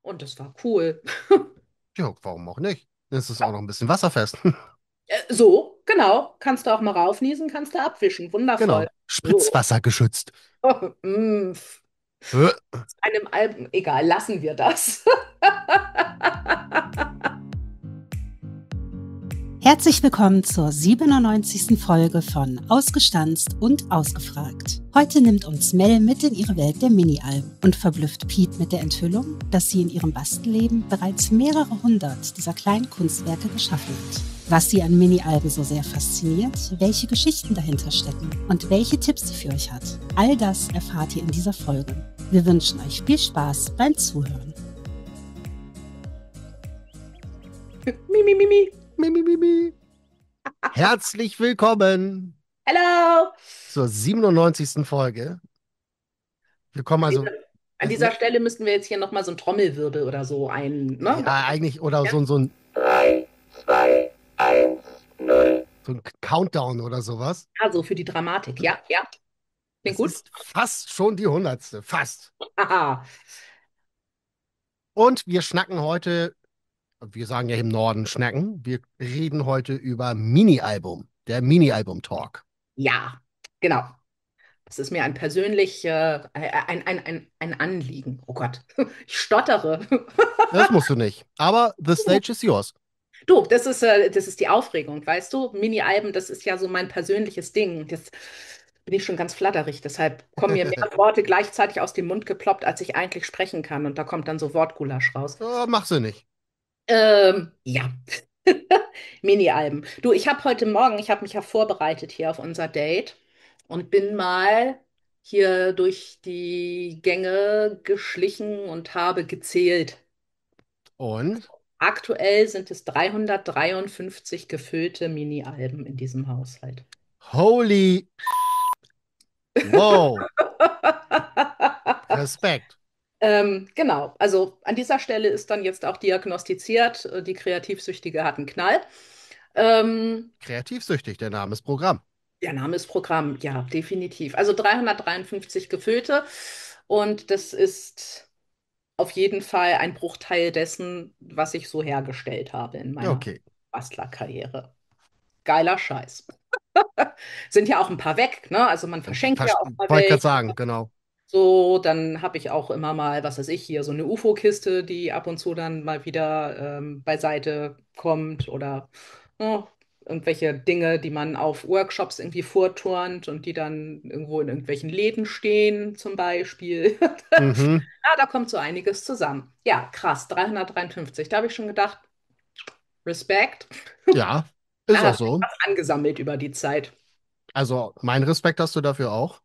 Und das war cool. Ja, warum auch nicht? Es ist auch noch ein bisschen wasserfest. So, genau. Kannst du auch mal raufniesen, kannst du abwischen. Wundervoll. Genau. So. Spritzwasser geschützt. Mm, Äh, einem Album. Egal, lassen wir das. Herzlich willkommen zur 97. Folge von Ausgestanzt und Ausgefragt. Heute nimmt uns Mel mit in ihre Welt der Mini-Alben und verblüfft Pete mit der Enthüllung, dass sie in ihrem Bastelleben bereits mehrere hundert dieser kleinen Kunstwerke geschaffen hat. Was sie an Mini-Alben so sehr fasziniert, welche Geschichten dahinter stecken und welche Tipps sie für euch hat. All das erfahrt ihr in dieser Folge. Wir wünschen euch viel Spaß beim Zuhören. Mi, mi, mi, mi. mi, mi, mi, mi. Herzlich willkommen Hello! zur 97. Folge. Wir kommen An also, dieser, an dieser Stelle müssten wir jetzt hier nochmal so einen Trommelwirbel oder so ne? ja, eigentlich, oder Ja? Drei, zwei, eins, null. So ein Countdown oder sowas. Also für die Dramatik. Ja, ja. Klingt Es gut. ist fast schon die 100. Fast. Haha. Und wir schnacken heute, wir sagen ja im Norden schnacken, wir reden heute über Mini-Album, der Mini-Album-Talk. Ja, genau. Das ist mir ein persönlich ein Anliegen. Oh Gott, ich stottere. Das musst du nicht. Aber the stage is yours. Du, das ist die Aufregung, weißt du? Mini-Alben, das ist ja so mein persönliches Ding. Das bin ich schon ganz flatterig. Deshalb kommen mir mehr Worte gleichzeitig aus dem Mund geploppt, als ich eigentlich sprechen kann. Und da kommt dann so Wortgulasch raus. Oh, mach sie nicht. Ja. Mini-Alben. Du, ich habe mich ja vorbereitet hier auf unser Date und bin mal hier durch die Gänge geschlichen und habe gezählt. Und Aktuell sind es 353 gefüllte Mini-Alben in diesem Haushalt. holy, wow, Respekt. Genau, also an dieser Stelle ist dann jetzt auch diagnostiziert, die Kreativsüchtige hat einen Knall. Ähm, Kreativsüchtig, der Name ist Programm. Der Name ist Programm, ja, definitiv. Also 353 gefüllte und das ist auf jeden Fall ein Bruchteil dessen, was ich so hergestellt habe in meiner Okay, Bastlerkarriere. Geiler Scheiß. Sind ja auch ein paar weg, ne? Also man verschenkt ja auch mal wollte ich gerade welche. sagen, genau. So, dann habe ich auch immer mal, was weiß ich, hier so eine UFO-Kiste, die ab und zu dann mal wieder beiseite kommt oder irgendwelche Dinge, die man auf Workshops irgendwie vorturnt und die dann irgendwo in irgendwelchen Läden stehen, zum Beispiel. Mhm. Ja, da kommt so einiges zusammen. Ja, krass, 353. Da habe ich schon gedacht, Respekt. Ja, ist Da auch hast du so. was angesammelt über die Zeit. Also, mein Respekt hast du dafür auch.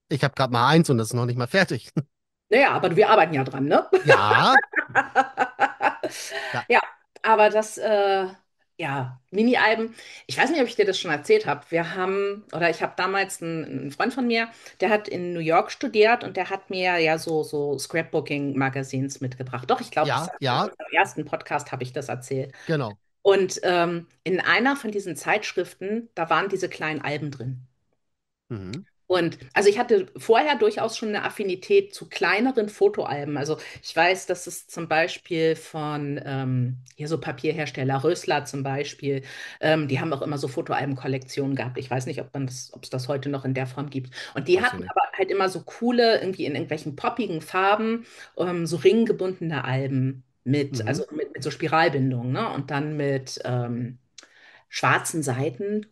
Ich habe gerade mal eins und das ist noch nicht mal fertig. Naja, aber wir arbeiten ja dran, ne? Ja, ja, Ja, aber ja, Mini-Alben, ich weiß nicht, ob ich dir das schon erzählt habe. Oder ich habe damals einen Freund von mir, der hat in New York studiert und der hat mir ja so Scrapbooking-Magazins mitgebracht. Doch, ich glaube, ja, in ja, unserem ersten Podcast habe ich das erzählt. genau. Und in einer von diesen Zeitschriften, da waren diese kleinen Alben drin. Mhm. Und also ich hatte vorher durchaus schon eine Affinität zu kleineren Fotoalben. Also ich weiß, dass es zum Beispiel von hier so Papierhersteller, Rössler zum Beispiel, die haben auch immer so Fotoalbenkollektionen gehabt. Ich weiß nicht, ob es das heute noch in der Form gibt. Und die Weiß ich hatten nicht. aber halt immer so coole, irgendwie in irgendwelchen poppigen Farben, so ringgebundene Alben Mhm. also mit so Spiralbindungen, ne? Und dann mit schwarzen Seiten.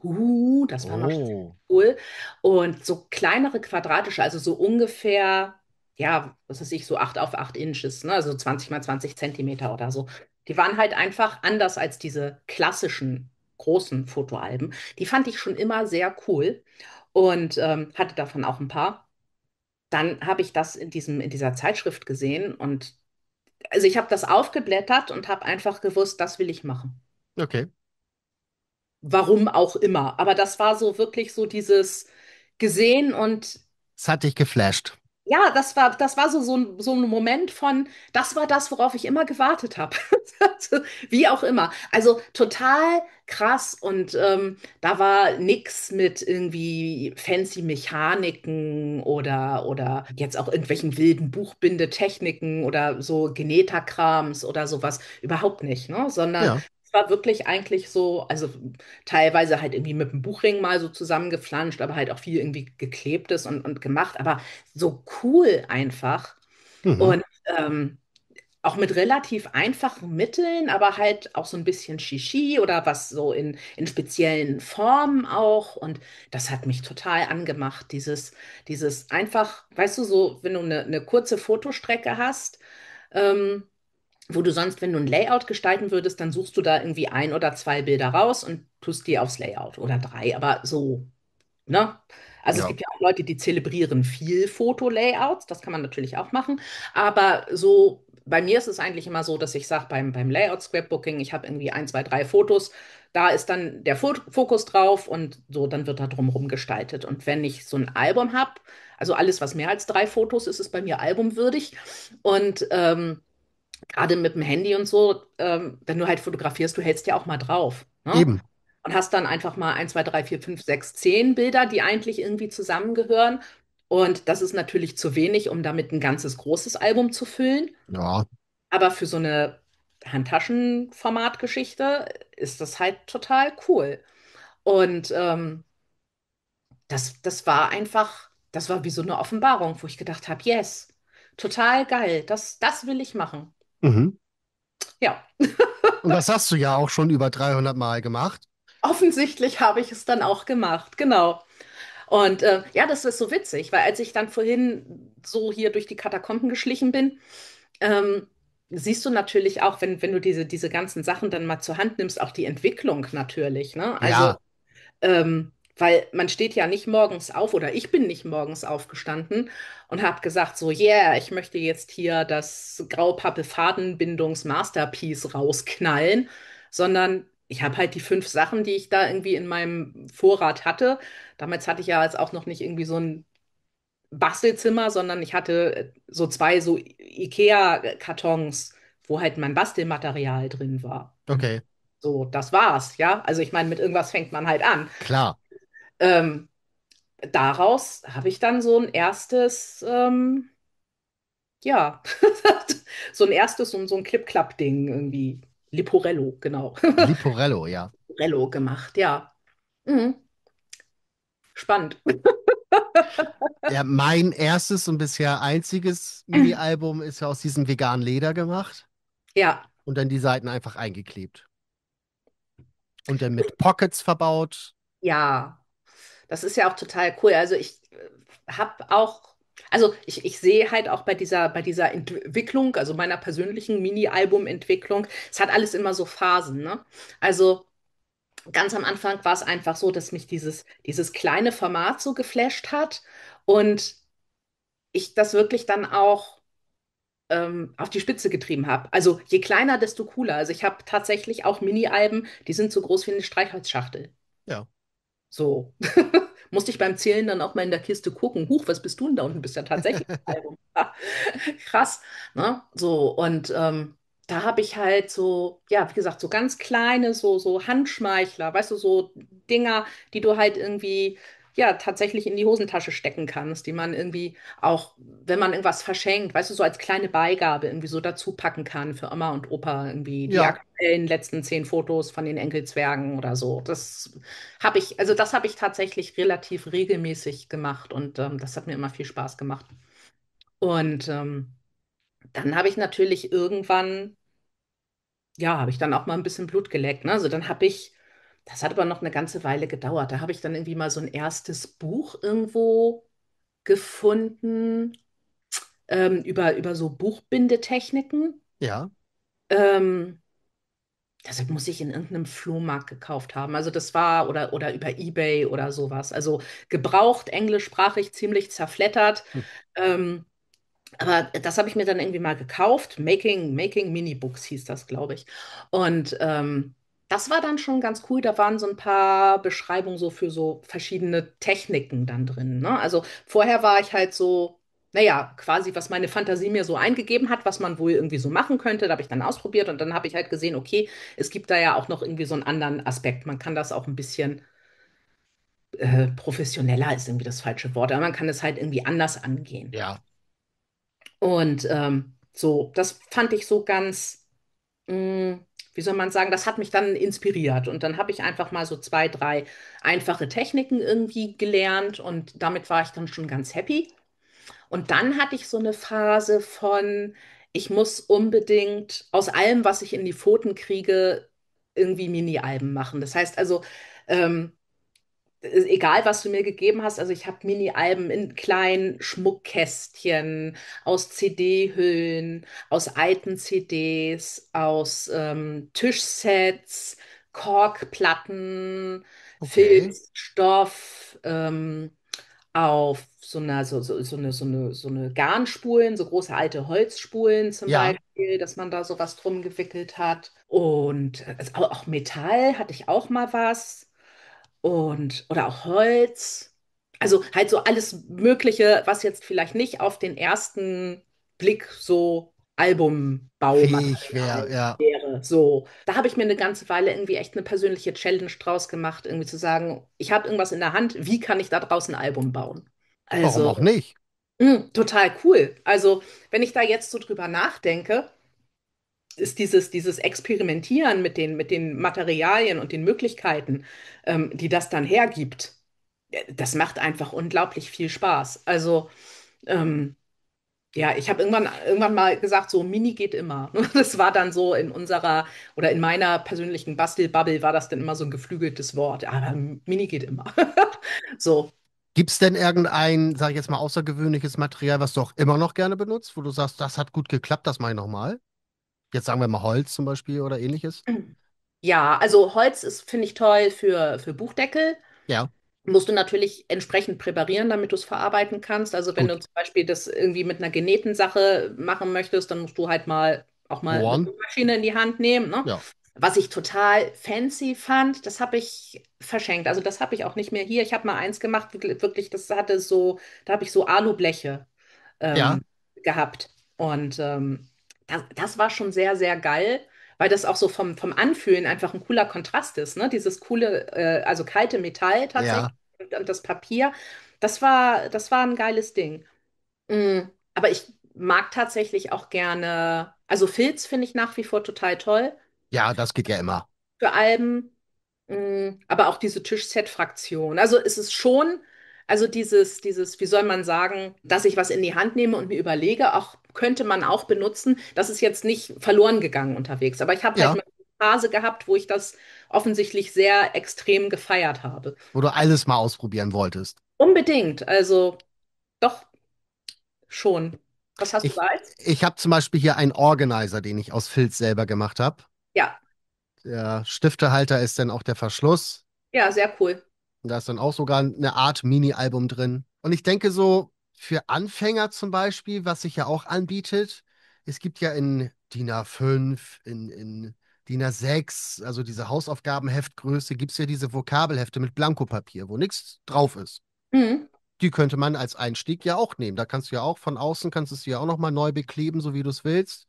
Das war noch Oh, cool. Und so kleinere quadratische, also so ungefähr, ja, was weiß ich, so 8 auf 8 Inches, ne? Also 20 mal 20 Zentimeter oder so. Die waren halt einfach anders als diese klassischen großen Fotoalben. Die fand ich schon immer sehr cool und hatte davon auch ein paar. Dann habe ich das in dieser Zeitschrift gesehen und also ich habe das aufgeblättert und habe einfach gewusst, das will ich machen. okay. Warum auch immer. Aber das war so wirklich so dieses gesehen und Es hat dich geflasht. Ja, das war so ein Moment von, das war das, worauf ich immer gewartet habe. Wie auch immer. Also total krass und da war nix mit irgendwie fancy Mechaniken oder jetzt auch irgendwelchen wilden Buchbindetechniken oder so Genetakrams oder sowas. Überhaupt nicht, ne? Sondern Ja. es war wirklich eigentlich so, also teilweise halt irgendwie mit dem Buchring mal so zusammengeflanscht, aber halt auch viel irgendwie geklebtes und gemacht. Aber so cool einfach Mhm. und auch mit relativ einfachen Mitteln, aber halt auch so ein bisschen Shishi oder was so in speziellen Formen auch. Und das hat mich total angemacht, dieses einfach, weißt du, so, wenn du eine kurze Fotostrecke hast, ähm, wo du sonst, wenn du ein Layout gestalten würdest, dann suchst du da irgendwie ein oder zwei Bilder raus und tust die aufs Layout oder drei, aber so. Ne? Also es Ja. gibt ja auch Leute, die zelebrieren viel Fotolayouts, das kann man natürlich auch machen, aber so bei mir ist es eigentlich immer so, dass ich sage, beim Layout-Scrapbooking, ich habe irgendwie ein, zwei, drei Fotos, da ist dann der Fokus drauf und so, dann wird da drumherum gestaltet. Und wenn ich so ein Album habe, also alles, was mehr als drei Fotos ist, ist bei mir albumwürdig. Und gerade mit dem Handy und so, wenn du halt fotografierst, du hältst ja auch mal drauf. Ne? Eben. Und hast dann einfach mal 1, 2, 3, 4, 5, 6, 10 Bilder, die eigentlich irgendwie zusammengehören. Und das ist natürlich zu wenig, um damit ein ganzes großes Album zu füllen. Ja. Aber für so eine Handtaschenformatgeschichte ist das halt total cool. Und das war einfach, das war wie so eine Offenbarung, wo ich gedacht habe, yes, total geil, das will ich machen. Mhm. Ja. Und das hast du ja auch schon über 300 Mal gemacht. Offensichtlich habe ich es dann auch gemacht, genau. Und ja, das ist so witzig, weil als ich dann vorhin so hier durch die Katakomben geschlichen bin, ähm, siehst du natürlich auch, wenn du diese ganzen Sachen dann mal zur Hand nimmst, auch die Entwicklung natürlich, ne? Also, Ja. weil man steht ja nicht morgens auf oder ich bin nicht morgens aufgestanden und habe gesagt, so, yeah, ich möchte jetzt hier das Graupappe-Fadenbindungs-Masterpiece rausknallen, sondern ich habe halt die fünf Sachen, die ich da irgendwie in meinem Vorrat hatte. Damals hatte ich ja jetzt auch noch nicht irgendwie so ein Bastelzimmer, sondern ich hatte so zwei so IKEA-Kartons, wo halt mein Bastelmaterial drin war. Und Okay. so, das war's, ja. Also ich meine, mit irgendwas fängt man halt an. Klar. Ähm, daraus habe ich dann so ein erstes, ja, so ein erstes, so ein Clip-Clap-Ding irgendwie. Liporello, genau. Liporello, ja. Liporello gemacht, ja. Mhm. Spannend. Ja, mein erstes und bisher einziges Mini-Album ist ja aus diesem veganen Leder gemacht Ja, und dann die Seiten einfach eingeklebt. Und dann mit Pockets verbaut. ja. Das ist ja auch total cool. Also ich habe auch, also ich sehe halt auch bei dieser Entwicklung, also meiner persönlichen Mini-Album-Entwicklung, es hat alles immer so Phasen, ne? Also ganz am Anfang war es einfach so, dass mich dieses kleine Format so geflasht hat und ich das wirklich dann auch auf die Spitze getrieben habe. Also je kleiner, desto cooler. Also ich habe tatsächlich auch Mini-Alben, die sind so groß wie eine Streichholzschachtel. Ja. So. Musste ich beim Zählen dann auch mal in der Kiste gucken. Huch, was bist du denn da unten? Bist ja tatsächlich ein Album. Krass. Ne? So, und da habe ich halt so, ja, wie gesagt, so ganz kleine, so Handschmeichler, weißt du, so Dinger, die du halt irgendwie, ja, tatsächlich in die Hosentasche stecken kannst, die man irgendwie auch, wenn man irgendwas verschenkt, weißt du, so als kleine Beigabe irgendwie so dazu packen kann für Oma und Opa, irgendwie die Ja. aktuellen letzten 10 Fotos von den Enkelzwergen oder so. Also das habe ich tatsächlich relativ regelmäßig gemacht und das hat mir immer viel Spaß gemacht. Und dann habe ich natürlich irgendwann, ja, habe ich dann auch mal ein bisschen Blut geleckt. Ne? Also dann habe ich, das hat aber noch eine ganze Weile gedauert. Da habe ich dann irgendwie mal so ein erstes Buch irgendwo gefunden über so Buchbindetechniken. Ja. Ähm, Das muss ich in irgendeinem Flohmarkt gekauft haben. Also das war, oder über eBay oder sowas. Also gebraucht, englischsprachig, ziemlich zerflettert. Hm. Ähm, aber das habe ich mir dann irgendwie mal gekauft. Making Minibooks hieß das, glaube ich. Und das war dann schon ganz cool. Da waren so ein paar Beschreibungen so für so verschiedene Techniken dann drin. Ne? Also vorher war ich halt so. naja, quasi, was meine Fantasie mir so eingegeben hat, was man wohl irgendwie so machen könnte. Da habe ich dann ausprobiert und dann habe ich halt gesehen, okay, es gibt da ja auch noch irgendwie so einen anderen Aspekt. Man kann das auch ein bisschen professioneller ist irgendwie das falsche Wort, aber man kann es halt irgendwie anders angehen. Ja, Und so, das fand ich so ganz, mh, wie soll man sagen, das hat mich dann inspiriert. Und dann habe ich einfach mal so zwei, drei einfache Techniken irgendwie gelernt und damit war ich dann schon ganz happy. Und dann hatte ich so eine Phase von, ich muss unbedingt aus allem, was ich in die Pfoten kriege, irgendwie Mini-Alben machen. Das heißt also, ähm, egal was du mir gegeben hast, also ich habe Mini-Alben in kleinen Schmuckkästchen, aus CD-Hüllen, aus alten CDs, aus Tischsets, Korkplatten, okay. Filz, Stoff, auf so eine Garnspulen, so große alte Holzspulen zum Ja, Beispiel, dass man da sowas drum gewickelt hat. Und also auch Metall hatte ich auch mal was und oder auch Holz. Also halt so alles Mögliche, was jetzt vielleicht nicht auf den ersten Blick so fähig wäre, Albumbaumaterial ja. wäre. So, da habe ich mir eine ganze Weile irgendwie echt eine persönliche Challenge draus gemacht, irgendwie zu sagen, ich habe irgendwas in der Hand, wie kann ich da draußen ein Album bauen? Warum Also, auch nicht? total cool. Also, wenn ich da jetzt so drüber nachdenke, ist dieses Experimentieren mit den Materialien und den Möglichkeiten, die das dann hergibt, das macht einfach unglaublich viel Spaß. Also, ähm, ja, ich habe irgendwann mal gesagt, so Mini geht immer. Das war dann so in unserer oder in meiner persönlichen Bastelbubble war das dann immer so ein geflügeltes Wort. Aber Mini geht immer. So. Gibt es denn irgendein, sag ich jetzt mal, außergewöhnliches Material, was du auch immer noch gerne benutzt, wo du sagst, das hat gut geklappt, das mache ich nochmal? Jetzt sagen wir mal Holz zum Beispiel oder ähnliches. Ja, also Holz ist, finde ich, toll für Buchdeckel. Ja, Musst du natürlich entsprechend präparieren, damit du es verarbeiten kannst. Also wenn gut. du zum Beispiel das irgendwie mit einer genähten Sache machen möchtest, dann musst du halt mal auch mal eine Bohren. Maschine in die Hand nehmen, ne? Ja, Was ich total fancy fand, das habe ich verschenkt. Also das habe ich auch nicht mehr hier. Ich habe mal eins gemacht, wirklich, das hatte so, da habe ich so Alubleche ja, ähm, gehabt. Und das war schon sehr, sehr geil, weil das auch so vom Anfühlen einfach ein cooler Kontrast ist, ne? Dieses coole, also kalte Metall tatsächlich ja, und das Papier, das war ein geiles Ding. Aber ich mag tatsächlich auch gerne, also Filz finde ich nach wie vor total toll ja, das geht ja immer. für Alben, aber auch diese Tischset-Fraktion. Also es ist schon, also wie soll man sagen, dass ich was in die Hand nehme und mir überlege, auch könnte man auch benutzen. Das ist jetzt nicht verloren gegangen unterwegs, aber ich habe halt Ja, mal eine Phase gehabt, wo ich das offensichtlich sehr extrem gefeiert habe. wo du alles mal ausprobieren wolltest. Unbedingt, also doch schon. Was hast du da Ich, als? ich habe zum Beispiel hier einen Organizer, den ich aus Filz selber gemacht habe. Ja, Der Stiftehalter ist dann auch der Verschluss. ja, sehr cool. Da ist dann auch sogar eine Art Mini-Album drin. Und ich denke so, für Anfänger zum Beispiel, was sich ja auch anbietet, es gibt ja in DIN A5, in DIN A6, also diese Hausaufgabenheftgröße, gibt es ja diese Vokabelhefte mit Blankopapier, wo nichts drauf ist. Mhm. Die könnte man als Einstieg ja auch nehmen. Da kannst du ja auch von außen, kannst du es ja auch nochmal neu bekleben, so wie du es willst.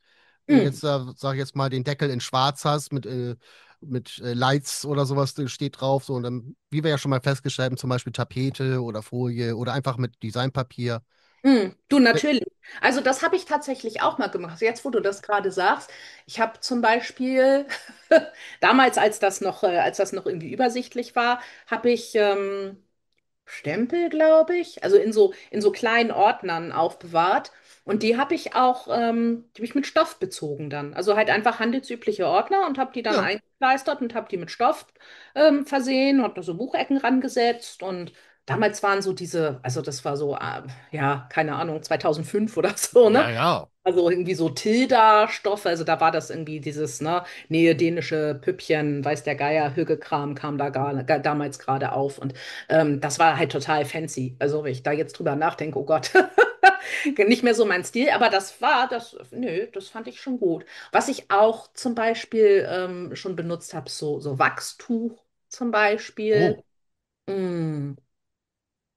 Wenn du Mhm. jetzt, sag ich jetzt mal, den Deckel in schwarz hast mit Lights oder sowas steht drauf, so und dann, wie wir ja schon mal festgestellt haben, zum Beispiel Tapete oder Folie oder einfach mit Designpapier. Du, Ja, natürlich. Also das habe ich tatsächlich auch mal gemacht. Also jetzt, wo du das gerade sagst, ich habe zum Beispiel damals, als das noch irgendwie übersichtlich war, habe ich Stempel, glaube ich, also in so kleinen Ordnern aufbewahrt. Und die habe ich mit Stoff bezogen dann. Also halt einfach handelsübliche Ordner und habe die dann ja, eingekleistert und habe die mit Stoff versehen, habe da so Buchecken rangesetzt und damals waren so also das war so, ja, keine Ahnung, 2005 oder so, ja, ne? ja. Also irgendwie so Tilda-Stoffe, also da war das irgendwie dieses, ne, neodänische Püppchen, weiß der Geier, Hügekram kam da damals gerade auf und das war halt total fancy. Also wenn ich da jetzt drüber nachdenke, oh Gott, nicht mehr so mein Stil, aber nö, das fand ich schon gut. Was ich auch zum Beispiel schon benutzt habe, so Wachstuch zum Beispiel. Oh, Mm.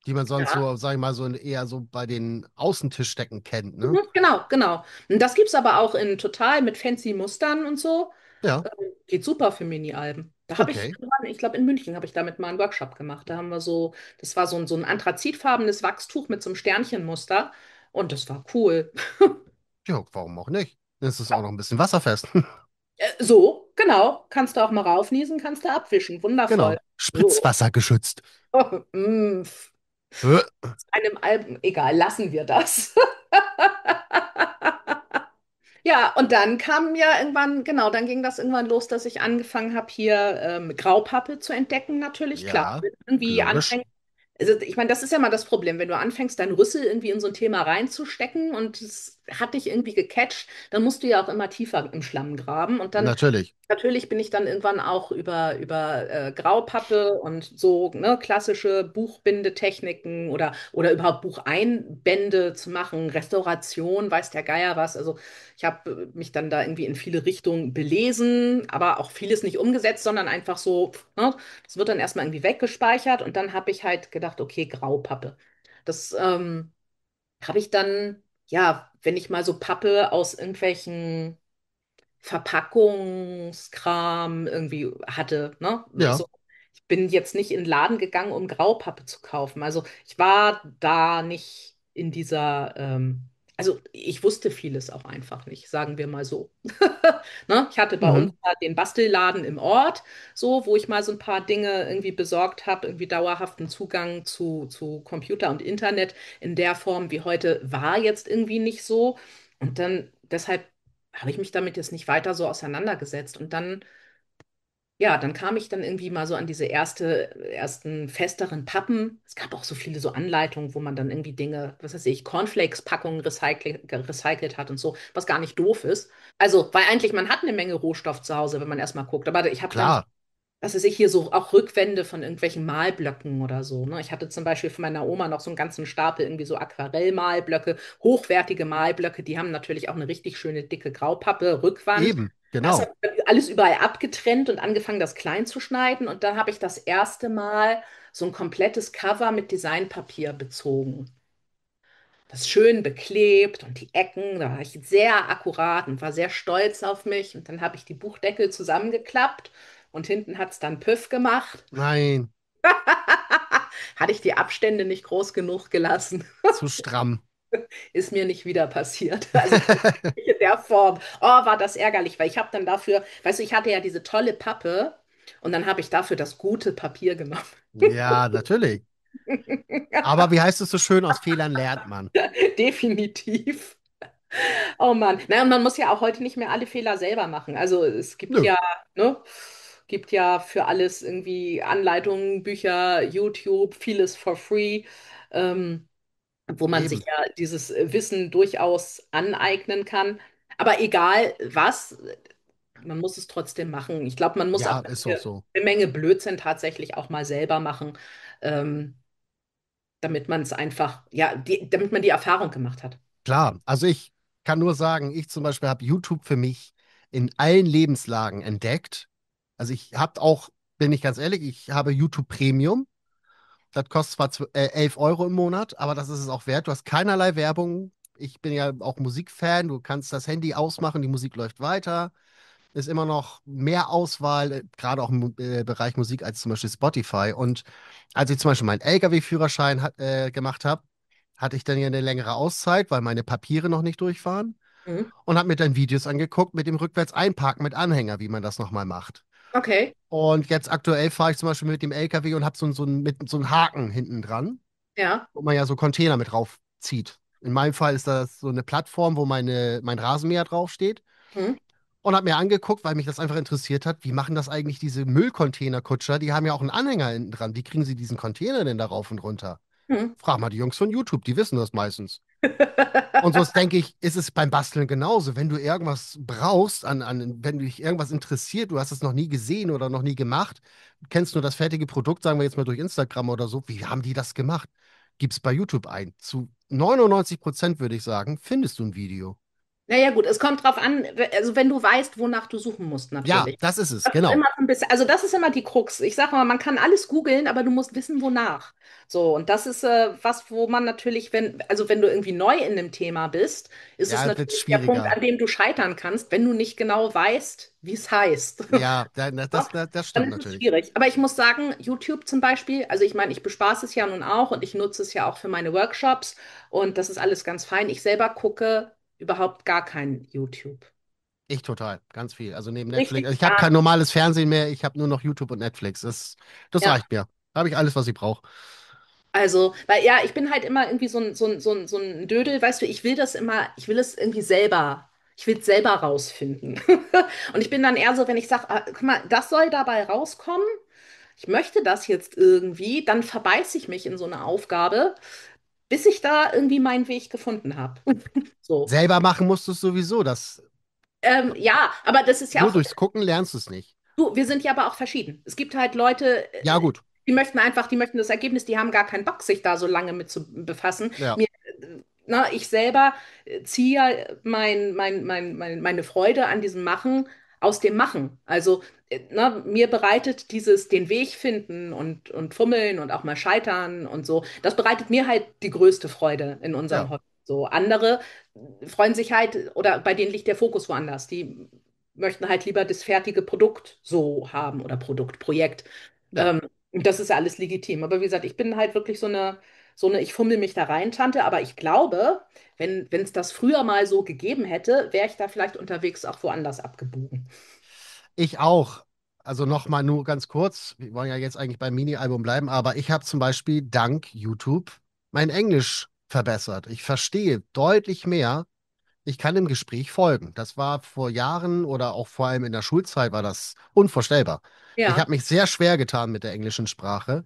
Die man sonst Ja. so, sag ich mal, so eher so bei den Außentischdecken kennt, ne? Mhm, genau, genau. Und das gibt es aber auch in total mit fancy Mustern und so. Ja, Geht super für Mini-Alben. Da habe okay. ich glaube, in München habe ich damit mal einen Workshop gemacht. Da haben wir so, das war so ein anthrazitfarbenes Wachstuch mit so einem Sternchenmuster. Und das war cool. Ja, warum auch nicht? Es ist auch noch ein bisschen wasserfest. So, genau. Kannst du auch mal raufniesen, kannst du abwischen. Wundervoll. Genau. So. Spritzwasser geschützt. Mm, Äh, einem Album, egal, lassen wir das. Ja, und dann kam ja irgendwann, genau, dann ging das irgendwann los, dass ich angefangen habe, hier Graupappe zu entdecken, natürlich, klar. Ja, Wenn du irgendwie logisch. anfängst, also ich meine, das ist ja mal das Problem, wenn du anfängst, deinen Rüssel irgendwie in so ein Thema reinzustecken und es hat dich irgendwie gecatcht, dann musst du ja auch immer tiefer im Schlamm graben. Und dann Natürlich. natürlich bin ich dann irgendwann auch über Graupappe und so ne, klassische Buchbindetechniken oder überhaupt Bucheinbände zu machen, Restauration, weiß der Geier was. Also ich habe mich dann da irgendwie in viele Richtungen belesen, aber auch vieles nicht umgesetzt, sondern einfach so, ne, das wird dann erstmal irgendwie weggespeichert und dann habe ich halt gedacht, okay, Graupappe. Das habe ich dann, ja, wenn ich mal so Pappe aus irgendwelchen Verpackungskram irgendwie hatte, ne? Ja. So, ich bin jetzt nicht in den Laden gegangen, um Graupappe zu kaufen. Also ich war da nicht in dieser, also ich wusste vieles auch einfach nicht, sagen wir mal so. Ne? Ich hatte bei uns Mhm. mal den Bastelladen im Ort, so, wo ich mal so ein paar Dinge irgendwie besorgt habe, irgendwie dauerhaften Zugang zu Computer und Internet in der Form wie heute war jetzt irgendwie nicht so. Und dann deshalb habe ich mich damit jetzt nicht weiter so auseinandergesetzt. Und dann, ja, dann kam ich dann irgendwie mal so an diese ersten festeren Pappen. Es gab auch so viele so Anleitungen, wo man dann irgendwie Dinge, was weiß ich, Cornflakes-Packungen recycelt hat und so, was gar nicht doof ist. Also, weil eigentlich man hat eine Menge Rohstoff zu Hause, wenn man erstmal guckt. Aber ich habe dann Klar. was weiß ich, hier so auch Rückwände von irgendwelchen Malblöcken oder so. Ne? Ich hatte zum Beispiel von meiner Oma noch so einen ganzen Stapel irgendwie so Aquarellmalblöcke, hochwertige Malblöcke, die haben natürlich auch eine richtig schöne dicke Graupappe, Rückwand. Eben. Das Genau. habe ich alles überall abgetrennt und angefangen, das klein zu schneiden. Und dann habe ich das erste Mal so ein komplettes Cover mit Designpapier bezogen. Das schön beklebt und die Ecken, da war ich sehr akkurat und war sehr stolz auf mich. Und dann habe ich die Buchdeckel zusammengeklappt und hinten hat es dann Püff gemacht. Nein, Hatte ich die Abstände nicht groß genug gelassen, zu stramm. ist mir nicht wieder passiert. Also nicht in der Form. Oh, war das ärgerlich, weil ich habe dann dafür, weißt du, ich hatte ja diese tolle Pappe und dann habe ich dafür das gute Papier genommen. Ja, natürlich. Aber wie heißt es so schön, aus Fehlern lernt man. Definitiv. Oh Mann. Na, und man muss ja auch heute nicht mehr alle Fehler selber machen. Also es gibt Nö, ja, ne, gibt ja für alles irgendwie Anleitungen, Bücher, YouTube, vieles for free, wo man sich eben. ja dieses Wissen durchaus aneignen kann. Aber egal was, man muss es trotzdem machen. Ich glaube, man muss auch Ja, ist auch so. eine Menge Blödsinn tatsächlich auch mal selber machen, ähm, damit man es einfach, ja, damit man die Erfahrung gemacht hat. Klar, also ich kann nur sagen, ich zum Beispiel habe YouTube für mich in allen Lebenslagen entdeckt. Also ich habe auch, bin ich ganz ehrlich, ich habe YouTube Premium. Das kostet zwar 11 Euro im Monat, aber das ist es auch wert. Du hast keinerlei Werbung. Ich bin ja auch Musikfan. Du kannst das Handy ausmachen, die Musik läuft weiter. Ist immer noch mehr Auswahl, gerade auch im Bereich Musik, als zum Beispiel Spotify. Und als ich zum Beispiel meinen LKW-Führerschein gemacht habe, hatte ich dann ja eine längere Auszeit, weil meine Papiere noch nicht durch waren. Mhm. Und habe mir dann Videos angeguckt mit dem Rückwärts-Einparken mit Anhänger, wie man das nochmal macht. Okay, Und jetzt aktuell fahre ich zum Beispiel mit dem LKW und habe mit so einem Haken hinten dran, ja. wo man ja so Container mit raufzieht. In meinem Fall ist das so eine Plattform, wo mein Rasenmäher draufsteht. Mhm. Und habe mir angeguckt, weil mich das einfach interessiert hat, wie machen das eigentlich diese Müllcontainer-Kutscher? Die haben ja auch einen Anhänger hinten dran. Wie kriegen sie diesen Container denn da rauf und runter? Mhm. Frag mal die Jungs von YouTube, die wissen das meistens. Und so denke ich, ist es beim Basteln genauso. Wenn du irgendwas brauchst, wenn dich irgendwas interessiert, du hast es noch nie gesehen oder noch nie gemacht, kennst nur das fertige Produkt, sagen wir jetzt mal durch Instagram oder so, wie haben die das gemacht? Gib's bei YouTube ein. Zu 99% würde ich sagen, findest du ein Video. Naja, gut, es kommt drauf an, also wenn du weißt, wonach du suchen musst, Ja, natürlich. das ist es, Das ist genau. immer so ein bisschen, also das ist immer die Krux. Ich sag mal, man kann alles googeln, aber du musst wissen, wonach. So, und das ist was, wo man natürlich, also wenn du irgendwie neu in dem Thema bist, ist es Ja, wird natürlich der Punkt, schwieriger. an dem du scheitern kannst, wenn du nicht genau weißt, wie es heißt. Ja, Ja, das dann stimmt ist es natürlich. schwierig. Aber ich muss sagen, YouTube zum Beispiel, also ich meine, ich bespaße es ja nun auch und ich nutze es ja auch für meine Workshops und das ist alles ganz fein. Ich selber gucke überhaupt gar kein YouTube. Ich total, ganz viel. Also neben Netflix. Richtig Also ich habe gar kein nicht. normales Fernsehen mehr, ich habe nur noch YouTube und Netflix. Das Ja, reicht mir. Da habe ich alles, was ich brauche. also, weil ja, ich bin halt immer irgendwie so ein Dödel, weißt du, ich will das immer, ich will es irgendwie selber, ich will es selber rausfinden. Und ich bin dann eher so, wenn ich sage, guck mal, das soll dabei rauskommen, ich möchte das jetzt irgendwie, dann verbeiße ich mich in so eine Aufgabe, bis ich da irgendwie meinen Weg gefunden habe. So. Selber machen musst du es sowieso. Ja, aber das ist ja Nur auch, durchs Gucken lernst du es nicht. du, wir sind ja aber auch verschieden. Es gibt halt Leute, Ja, gut. die möchten das Ergebnis, die haben gar keinen Bock, sich da so lange mit zu befassen. Ja, Ich selber ziehe ja meine Freude an diesem Machen aus dem Machen. Also, mir bereitet den Weg finden und fummeln und auch mal scheitern und so, das bereitet mir halt die größte Freude in unserem ja, Hobby. So, andere freuen sich halt, oder bei denen liegt der Fokus woanders. Die möchten halt lieber das fertige Produkt so haben oder Projekt. ja. Ähm, Das ist ja alles legitim. Aber wie gesagt, ich bin halt wirklich so eine, ich fummel mich da rein, Tante, aber ich glaube, wenn es das früher mal so gegeben hätte, wäre ich da vielleicht unterwegs auch woanders abgebogen. Ich auch. Also nochmal nur ganz kurz. Wir wollen ja jetzt eigentlich beim Mini-Album bleiben, aber ich habe zum Beispiel dank YouTube mein Englisch verbessert. Ich verstehe deutlich mehr. Ich kann dem Gespräch folgen. Das war vor Jahren oder auch vor allem in der Schulzeit war das unvorstellbar. Ich Ja. habe mich sehr schwer getan mit der englischen Sprache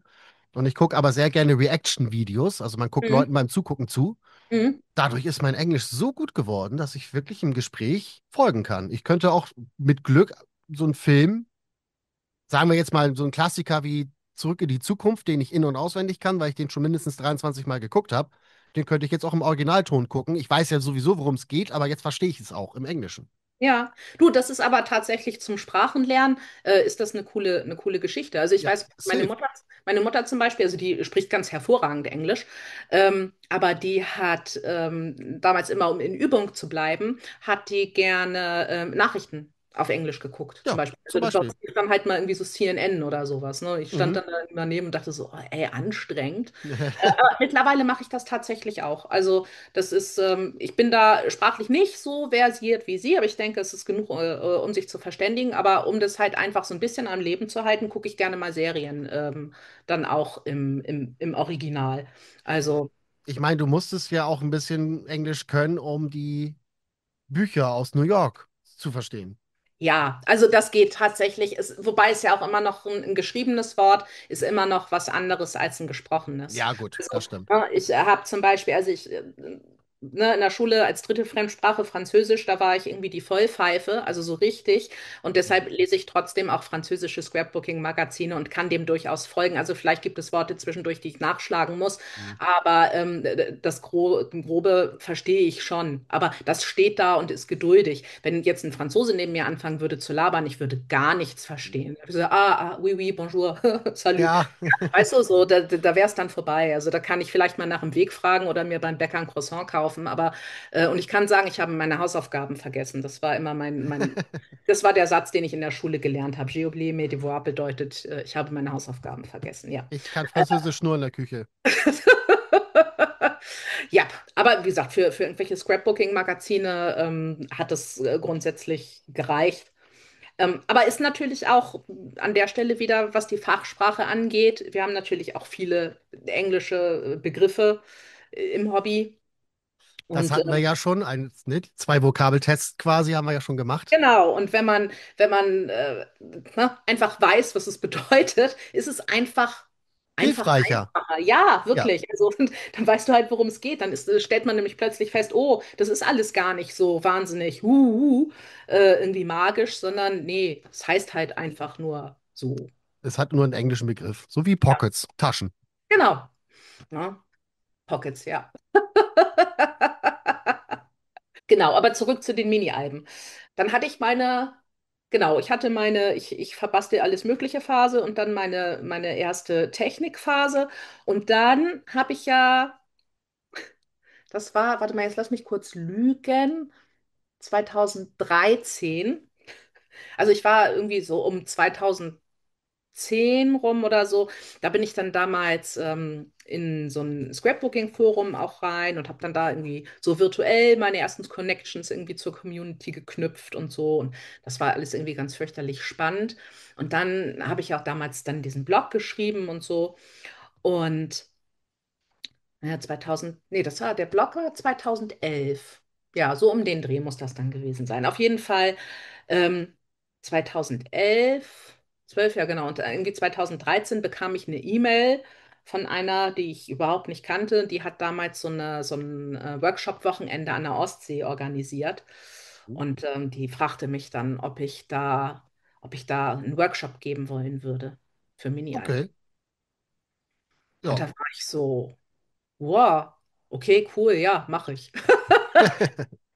und ich gucke aber sehr gerne Reaction-Videos. Also man guckt Mhm. Leuten beim Zugucken zu. Mhm. Dadurch ist mein Englisch so gut geworden, dass ich wirklich im Gespräch folgen kann. Ich könnte auch mit Glück so einen Film, sagen wir jetzt mal so einen Klassiker wie Zurück in die Zukunft, den ich in- und auswendig kann, weil ich den schon mindestens 23 Mal geguckt habe, den könnte ich jetzt auch im Originalton gucken. Ich weiß ja sowieso, worum es geht, aber jetzt verstehe ich es auch im Englischen. Ja, du, das ist aber tatsächlich zum Sprachenlernen, ist das eine coole Geschichte. Also ich Ja, weiß, safe. Meine Mutter zum Beispiel, also die spricht ganz hervorragend Englisch, aber die hat damals immer, um in Übung zu bleiben, hat die gerne Nachrichten auf Englisch geguckt, zum Ja, Beispiel. zum Also das Beispiel. lief dann halt mal irgendwie so CNN oder sowas. Ne? Ich stand Mhm. dann da immer neben und dachte so, oh, ey, anstrengend. Aber mittlerweile mache ich das tatsächlich auch. Also ich bin da sprachlich nicht so versiert wie Sie, aber ich denke, es ist genug, um sich zu verständigen. Aber um das halt einfach so ein bisschen am Leben zu halten, gucke ich gerne mal Serien, dann auch im Original. Also, Ich meine, du musstest ja auch ein bisschen Englisch können, um die Bücher aus New York zu verstehen. ja, also das geht tatsächlich, wobei es ja auch immer noch ein geschriebenes Wort ist immer noch was anderes als ein gesprochenes. Ja, gut, das Also, stimmt. ich habe zum Beispiel, in der Schule als dritte Fremdsprache Französisch, da war ich irgendwie die Vollpfeife, also so richtig. Und deshalb lese ich trotzdem auch französische Scrapbooking-Magazine und kann dem durchaus folgen. Also vielleicht gibt es Worte zwischendurch, die ich nachschlagen muss, Mhm. aber das Grobe verstehe ich schon. Aber das steht da und ist geduldig. Wenn jetzt ein Franzose neben mir anfangen würde zu labern, ich würde gar nichts verstehen. Ich würde so, oui, oui, bonjour, salut. Ja, Weißt du, so, da wäre es dann vorbei. Also da kann ich vielleicht mal nach dem Weg fragen oder mir beim Bäcker ein Croissant kaufen. Und ich kann sagen, ich habe meine Hausaufgaben vergessen. Das war immer das war der Satz, den ich in der Schule gelernt habe. J'ai oublié mes devoirs bedeutet, ich habe meine Hausaufgaben vergessen, ja. ich kann Französisch nur in der Küche. Ja, aber wie gesagt, für irgendwelche Scrapbooking-Magazine hat es grundsätzlich gereicht. Aber ist natürlich auch an der Stelle wieder, was die Fachsprache angeht. Wir haben natürlich auch viele englische Begriffe im Hobby. Das Und hatten wir ja schon, ne, die zwei Vokabeltests quasi haben wir ja schon gemacht. genau, und wenn man einfach weiß, was es bedeutet, ist es einfach Hilfreicher. einfacher. Ja, Ja, wirklich. Also, und dann weißt du halt, worum es geht. Stellt man nämlich plötzlich fest, oh, das ist alles gar nicht so wahnsinnig irgendwie magisch, sondern nee, es heißt halt einfach nur so. es hat nur einen englischen Begriff. So wie Ja, Pockets, Taschen. genau. Ja, Pockets, ja. Genau, aber zurück zu den Mini-Alben. Dann hatte ich genau, ich hatte ich verbastel alles Mögliche Phase und dann meine erste Technikphase. Und dann habe ich ja, das war, warte mal, jetzt lass mich kurz lügen, 2013. Also ich war irgendwie so um 2010 rum oder so. Da bin ich dann damals in so ein Scrapbooking-Forum auch rein und habe dann da irgendwie so virtuell meine ersten Connections irgendwie zur Community geknüpft und so. Und das war alles irgendwie ganz fürchterlich spannend. Und dann habe ich auch damals dann diesen Blog geschrieben und so. Und ja, 2000, nee, das war der Blogger 2011. Ja, so um den Dreh muss das dann gewesen sein. Auf jeden Fall 2011, 12, ja genau, und irgendwie 2013 bekam ich eine E-Mail von einer, die ich überhaupt nicht kannte. Die hat damals so ein Workshop-Wochenende an der Ostsee organisiert. Und die fragte mich dann, ob ich da einen Workshop geben wollen würde für Mini-Alben. Okay, Und ja. da war ich so. Wow, okay, cool, ja, mache ich.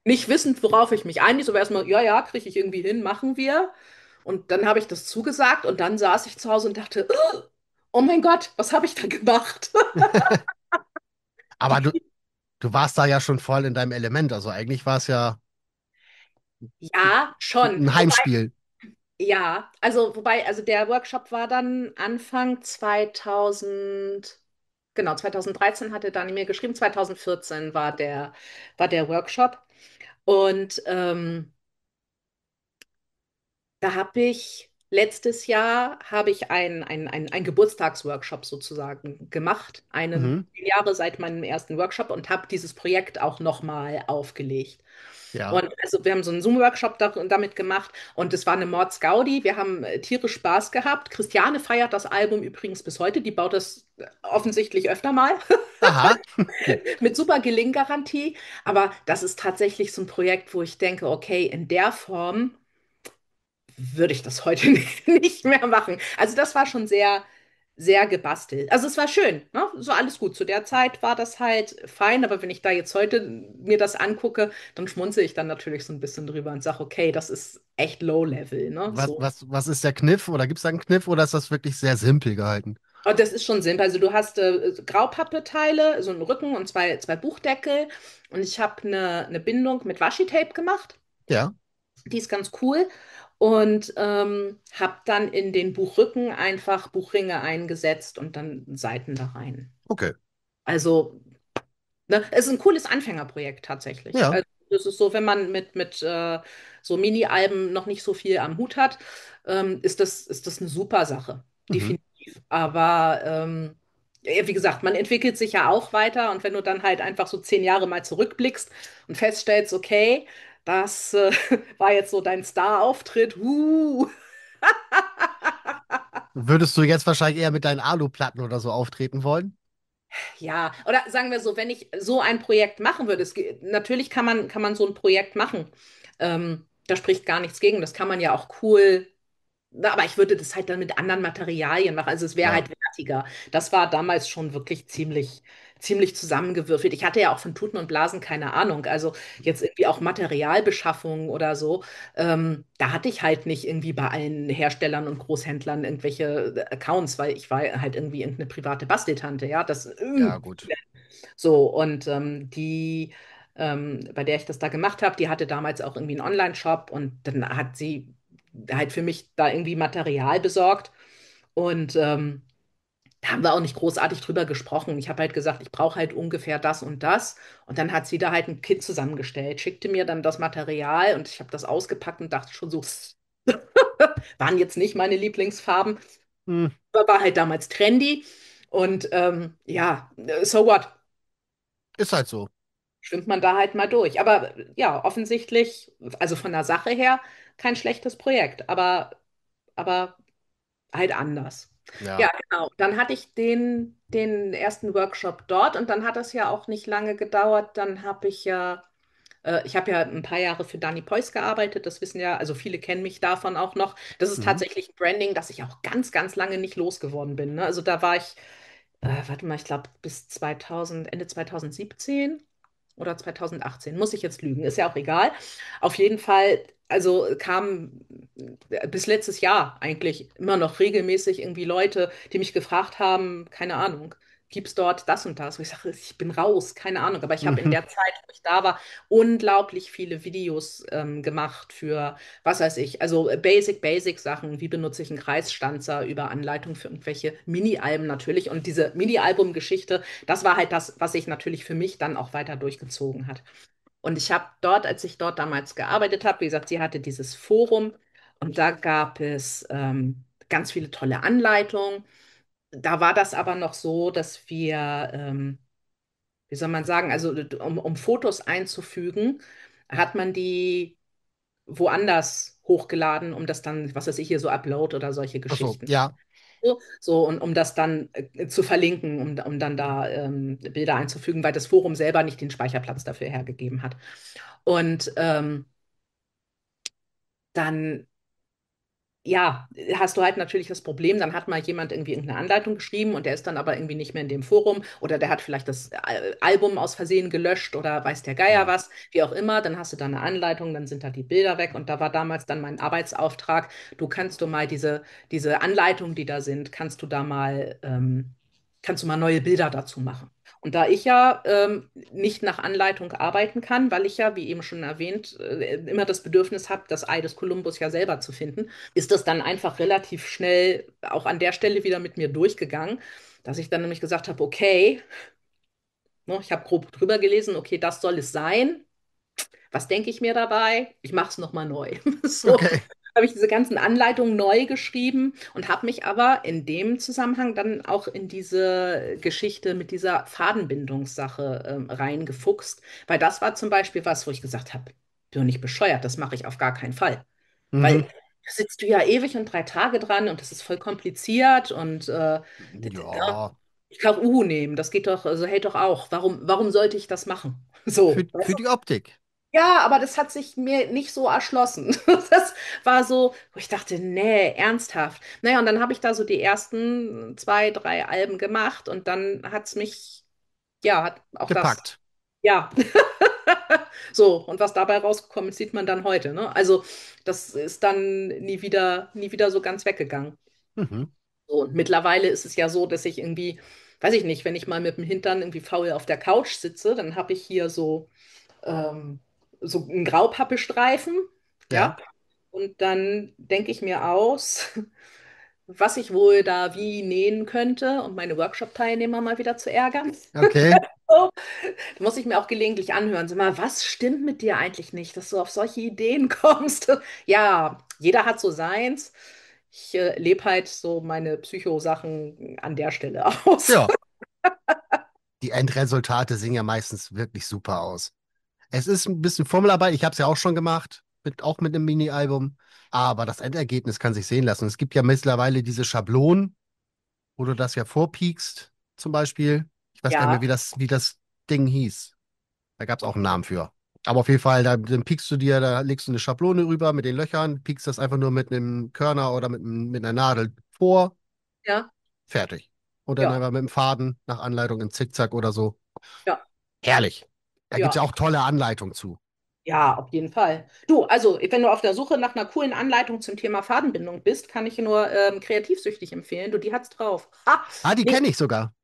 Nicht wissend, worauf ich mich einließ, aber erstmal, ja, ja, kriege ich irgendwie hin, machen wir. Und dann habe ich das zugesagt und dann saß ich zu Hause und dachte, oh mein Gott, was habe ich da gemacht? Aber du warst da ja schon voll in deinem Element. Also eigentlich war es ja Ja, schon. ein Heimspiel. Ja, also der Workshop war dann Anfang 2000, genau, 2013 hatte Dani mir geschrieben, 2014 war der Workshop. Und da habe ich letztes Jahr habe ich ein Geburtstagsworkshop sozusagen gemacht, 10 Jahre seit meinem ersten Workshop und habe dieses Projekt auch nochmal aufgelegt. Ja. Und also wir haben so einen Zoom-Workshop damit gemacht und es war eine Mordsgaudi. Wir haben tierisch Spaß gehabt. Christiane feiert das Album übrigens bis heute. Die baut das offensichtlich öfter mal Aha. mit super Gelinggarantie. Aber das ist tatsächlich so ein Projekt, wo ich denke, okay, in der Form würde ich das heute nicht mehr machen. Also das war schon sehr gebastelt. Also es war schön, ne? So alles gut. Zu der Zeit war das halt fein, aber wenn ich da jetzt heute mir das angucke, dann schmunzel ich dann natürlich so ein bisschen drüber und sage, okay, das ist echt Low Level, ne? So. Was ist der Kniff? Oder gibt es da einen Kniff oder ist das wirklich sehr simpel gehalten? Und das ist schon simpel. Also du hast Graupappeteile, so einen Rücken und zwei Buchdeckel. Und ich habe eine Bindung mit Washi-Tape gemacht. Ja, Die ist ganz cool. Und habe dann in den Buchrücken einfach Buchringe eingesetzt und dann Seiten da rein. okay. Also, ne, es ist ein cooles Anfängerprojekt tatsächlich. Ja. Also, das ist so, wenn man mit so Mini-Alben noch nicht so viel am Hut hat, ist das eine super Sache. Mhm. Definitiv. Aber ja, wie gesagt, man entwickelt sich ja auch weiter und wenn du dann halt einfach so 10 Jahre mal zurückblickst und feststellst, okay, das war jetzt so dein Star-Auftritt, Würdest du jetzt wahrscheinlich eher mit deinen Aluplatten oder so auftreten wollen? Ja, oder sagen wir so, wenn ich so ein Projekt machen würde, natürlich kann man so ein Projekt machen. Da spricht gar nichts gegen. Das kann man ja auch cool. Na, aber ich würde das halt dann mit anderen Materialien machen. Also es wäre Ja, halt wertiger. Das war damals schon wirklich ziemlich zusammengewürfelt. Ich hatte ja auch von Tuten und Blasen keine Ahnung. Also jetzt irgendwie auch Materialbeschaffung oder so. Da hatte ich halt nicht irgendwie bei allen Herstellern und Großhändlern irgendwelche Accounts, weil ich war halt irgendwie irgendeine private Basteltante. Ja, ja, gut. so, und bei der ich das da gemacht habe, die hatte damals auch irgendwie einen Online-Shop und dann hat sie halt für mich da irgendwie Material besorgt. Und da haben wir auch nicht großartig drüber gesprochen. Ich habe halt gesagt, ich brauche halt ungefähr das und das. Und dann hat sie da halt ein Kit zusammengestellt, schickte mir dann das Material und ich habe das ausgepackt und dachte schon so, waren jetzt nicht meine Lieblingsfarben, Hm, aber war halt damals trendy. Und ja, so what? ist halt so. Schwimmt man da halt mal durch. Aber ja, offensichtlich, also von der Sache her, kein schlechtes Projekt, aber halt anders. Ja, Ja. genau. Dann hatte ich den ersten Workshop dort und dann hat das ja auch nicht lange gedauert. Dann habe ich habe ja ein paar Jahre für Dani Pois gearbeitet. Das wissen ja, also viele kennen mich davon auch noch. Das ist Mhm. tatsächlich ein Branding, das ich auch ganz lange nicht losgeworden bin. Ne? Also da war ich, warte mal, ich glaube bis 2000, Ende 2017. oder 2018, muss ich jetzt lügen, ist ja auch egal. Auf jeden Fall, also kamen bis letztes Jahr eigentlich immer noch regelmäßig irgendwie Leute, die mich gefragt haben, keine Ahnung, gibt es dort das und das? Wo ich sage, ich bin raus, keine Ahnung, aber ich habe in Mhm. der Zeit, wo ich da war, unglaublich viele Videos gemacht für, was weiß ich, also Basic Sachen, wie benutze ich einen Kreisstanzer über Anleitung für irgendwelche Mini-Alben natürlich. Und diese Mini-Album-Geschichte, das war halt das, was sich natürlich für mich dann auch weiter durchgezogen hat. Und ich habe dort, als ich dort damals gearbeitet habe, wie gesagt, sie hatte dieses Forum und da gab es ganz viele tolle Anleitungen. Da war das aber noch so, dass wir, wie soll man sagen, also um Fotos einzufügen, hat man die woanders hochgeladen, um das dann, was weiß ich hier, so Upload oder solche Ach so, Geschichten. ja, So, und um das dann zu verlinken, um dann da Bilder einzufügen, weil das Forum selber nicht den Speicherplatz dafür hergegeben hat. Und dann ja, hast du halt natürlich das Problem, dann hat mal jemand irgendwie irgendeine Anleitung geschrieben und der ist dann aber irgendwie nicht mehr in dem Forum oder der hat vielleicht das Album aus Versehen gelöscht oder weiß der Geier hm. was, wie auch immer, dann hast du da eine Anleitung, dann sind da die Bilder weg und da war damals dann mein Arbeitsauftrag, du kannst du mal diese Anleitungen, die da sind, kannst du mal neue Bilder dazu machen. Und da ich ja nicht nach Anleitung arbeiten kann, weil ich ja, wie eben schon erwähnt, immer das Bedürfnis habe, das Ei des Kolumbus ja selber zu finden, ist das dann einfach relativ schnell auch an der Stelle wieder mit mir durchgegangen, dass ich dann nämlich gesagt habe, okay, ne, ich habe grob drüber gelesen, okay, das soll es sein. Was denke ich mir dabei? Ich mache es nochmal neu. So Okay. habe ich diese ganzen Anleitungen neu geschrieben und habe mich aber in dem Zusammenhang dann auch in diese Geschichte mit dieser Fadenbindungssache reingefuchst, weil das war zum Beispiel was, wo ich gesagt habe, bin doch nicht bescheuert, das mache ich auf gar keinen Fall. Weil Mhm. da sitzt du ja ewig und 3 Tage dran und das ist voll kompliziert und Ja, ich kann auch Uhu nehmen, das geht doch, also hält doch auch. Warum sollte ich das machen? So, für weißt du? die Optik. Ja, aber das hat sich mir nicht so erschlossen. Das war so, wo ich dachte, nee, ernsthaft. Naja, und dann habe ich da so die ersten 2, 3 Alben gemacht und dann hat es mich, ja, hat auch das, Gepackt. ja. So, und was dabei rausgekommen ist, sieht man dann heute, ne? Also, das ist dann nie wieder so ganz weggegangen. Mhm. So, und mittlerweile ist es ja so, dass ich irgendwie, weiß ich nicht, wenn ich mal mit dem Hintern irgendwie faul auf der Couch sitze, dann habe ich hier ähm, so einen Graupappestreifen, ja, Ja, und dann denke ich mir aus, was ich wohl da wie nähen könnte, um meine Workshop-Teilnehmer mal wieder zu ärgern. okay. So, da muss ich mir auch gelegentlich anhören. Sag mal, was stimmt mit dir eigentlich nicht, dass du auf solche Ideen kommst? Ja, jeder hat so seins. Ich lebe halt so meine Psycho-Sachen an der Stelle aus. Ja, die Endresultate sehen ja meistens wirklich super aus. Es ist ein bisschen Formelarbeit, ich habe es ja auch schon gemacht, auch mit einem Mini-Album, aber das Endergebnis kann sich sehen lassen. Es gibt ja mittlerweile diese Schablonen, wo du das ja vorpiekst, zum Beispiel. Ich weiß gar nicht mehr, Ja, wie das Ding hieß. Da gab es auch einen Namen für. Aber auf jeden Fall, dann piekst du dir, da legst du eine Schablone rüber mit den Löchern, piekst das einfach nur mit einem Körner oder mit einer Nadel vor, ja, fertig. Und dann ja, einfach mit dem Faden nach Anleitung in Zickzack oder so. ja, Herrlich. Da gibt es ja ja. auch tolle Anleitungen zu. Ja, auf jeden Fall. Du, also, wenn du auf der Suche nach einer coolen Anleitung zum Thema Fadenbindung bist, kann ich dir nur kreativsüchtig empfehlen. Du, die hat's drauf. Ha! Ah, die Nee, kenne ich sogar.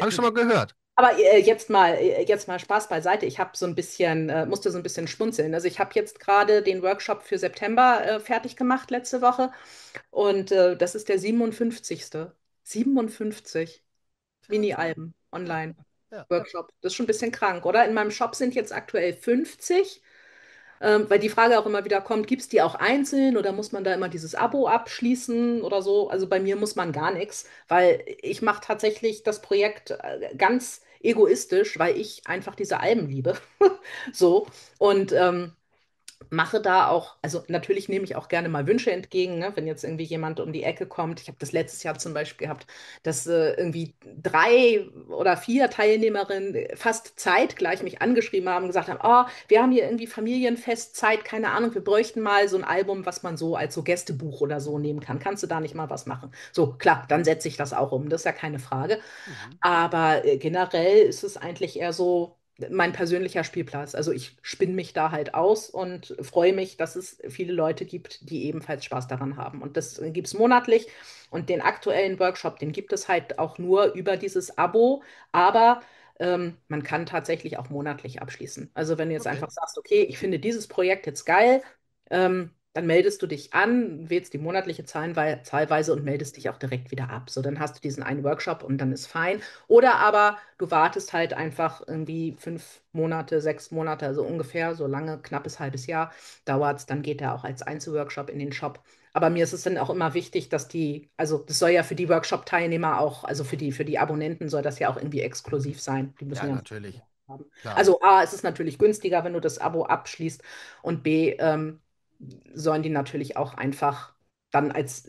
Habe ich schon mal gehört. aber jetzt mal Spaß beiseite. Ich habe so ein bisschen, musste so ein bisschen schmunzeln. Also ich habe jetzt gerade den Workshop für September fertig gemacht letzte Woche und das ist der 57. 57 Mini-Alben Ja, online ja. Workshop. Das ist schon ein bisschen krank, oder? In meinem Shop sind jetzt aktuell 50. Weil die Frage auch immer wieder kommt, gibt es die auch einzeln oder muss man da immer dieses Abo abschließen oder so? Also bei mir muss man gar nichts, weil ich mache tatsächlich das Projekt ganz egoistisch, weil ich einfach diese Alben liebe. So. Und mache da auch, also natürlich nehme ich auch gerne mal Wünsche entgegen, ne, wenn jetzt irgendwie jemand um die Ecke kommt. Ich habe das letztes Jahr zum Beispiel gehabt, dass irgendwie 3 oder 4 Teilnehmerinnen fast zeitgleich mich angeschrieben haben und gesagt haben, oh, wir haben hier irgendwie Familienfestzeit, keine Ahnung, wir bräuchten mal so ein Album, was man so als so Gästebuch oder so nehmen kann. Kannst du da nicht mal was machen? So, klar, dann setze ich das auch um, das ist ja keine Frage. Mhm. Aber generell ist es eigentlich eher so, mein persönlicher Spielplatz. Also ich spinne mich da halt aus und freue mich, dass es viele Leute gibt, die ebenfalls Spaß daran haben. Und das gibt es monatlich. Und den aktuellen Workshop, den gibt es halt auch nur über dieses Abo. Aber man kann tatsächlich auch monatlich abschließen. Also wenn du jetzt Okay. einfach sagst, okay, ich finde dieses Projekt jetzt geil, dann meldest du dich an, wählst die monatliche Zahlweise und meldest dich auch direkt wieder ab. So, dann hast du diesen einen Workshop und dann ist fein. Oder aber du wartest halt einfach irgendwie 5 Monate, 6 Monate, also ungefähr so lange, knappes halbes Jahr dauert es, dann geht er auch als Einzelworkshop in den Shop. Aber mir ist es dann auch immer wichtig, dass also das soll ja für die Workshop-Teilnehmer auch, also für die Abonnenten soll das ja auch irgendwie exklusiv sein. Die müssen Ja, ja natürlich. haben. Klar. Also A, es ist natürlich günstiger, wenn du das Abo abschließt und B, sollen die natürlich auch einfach dann als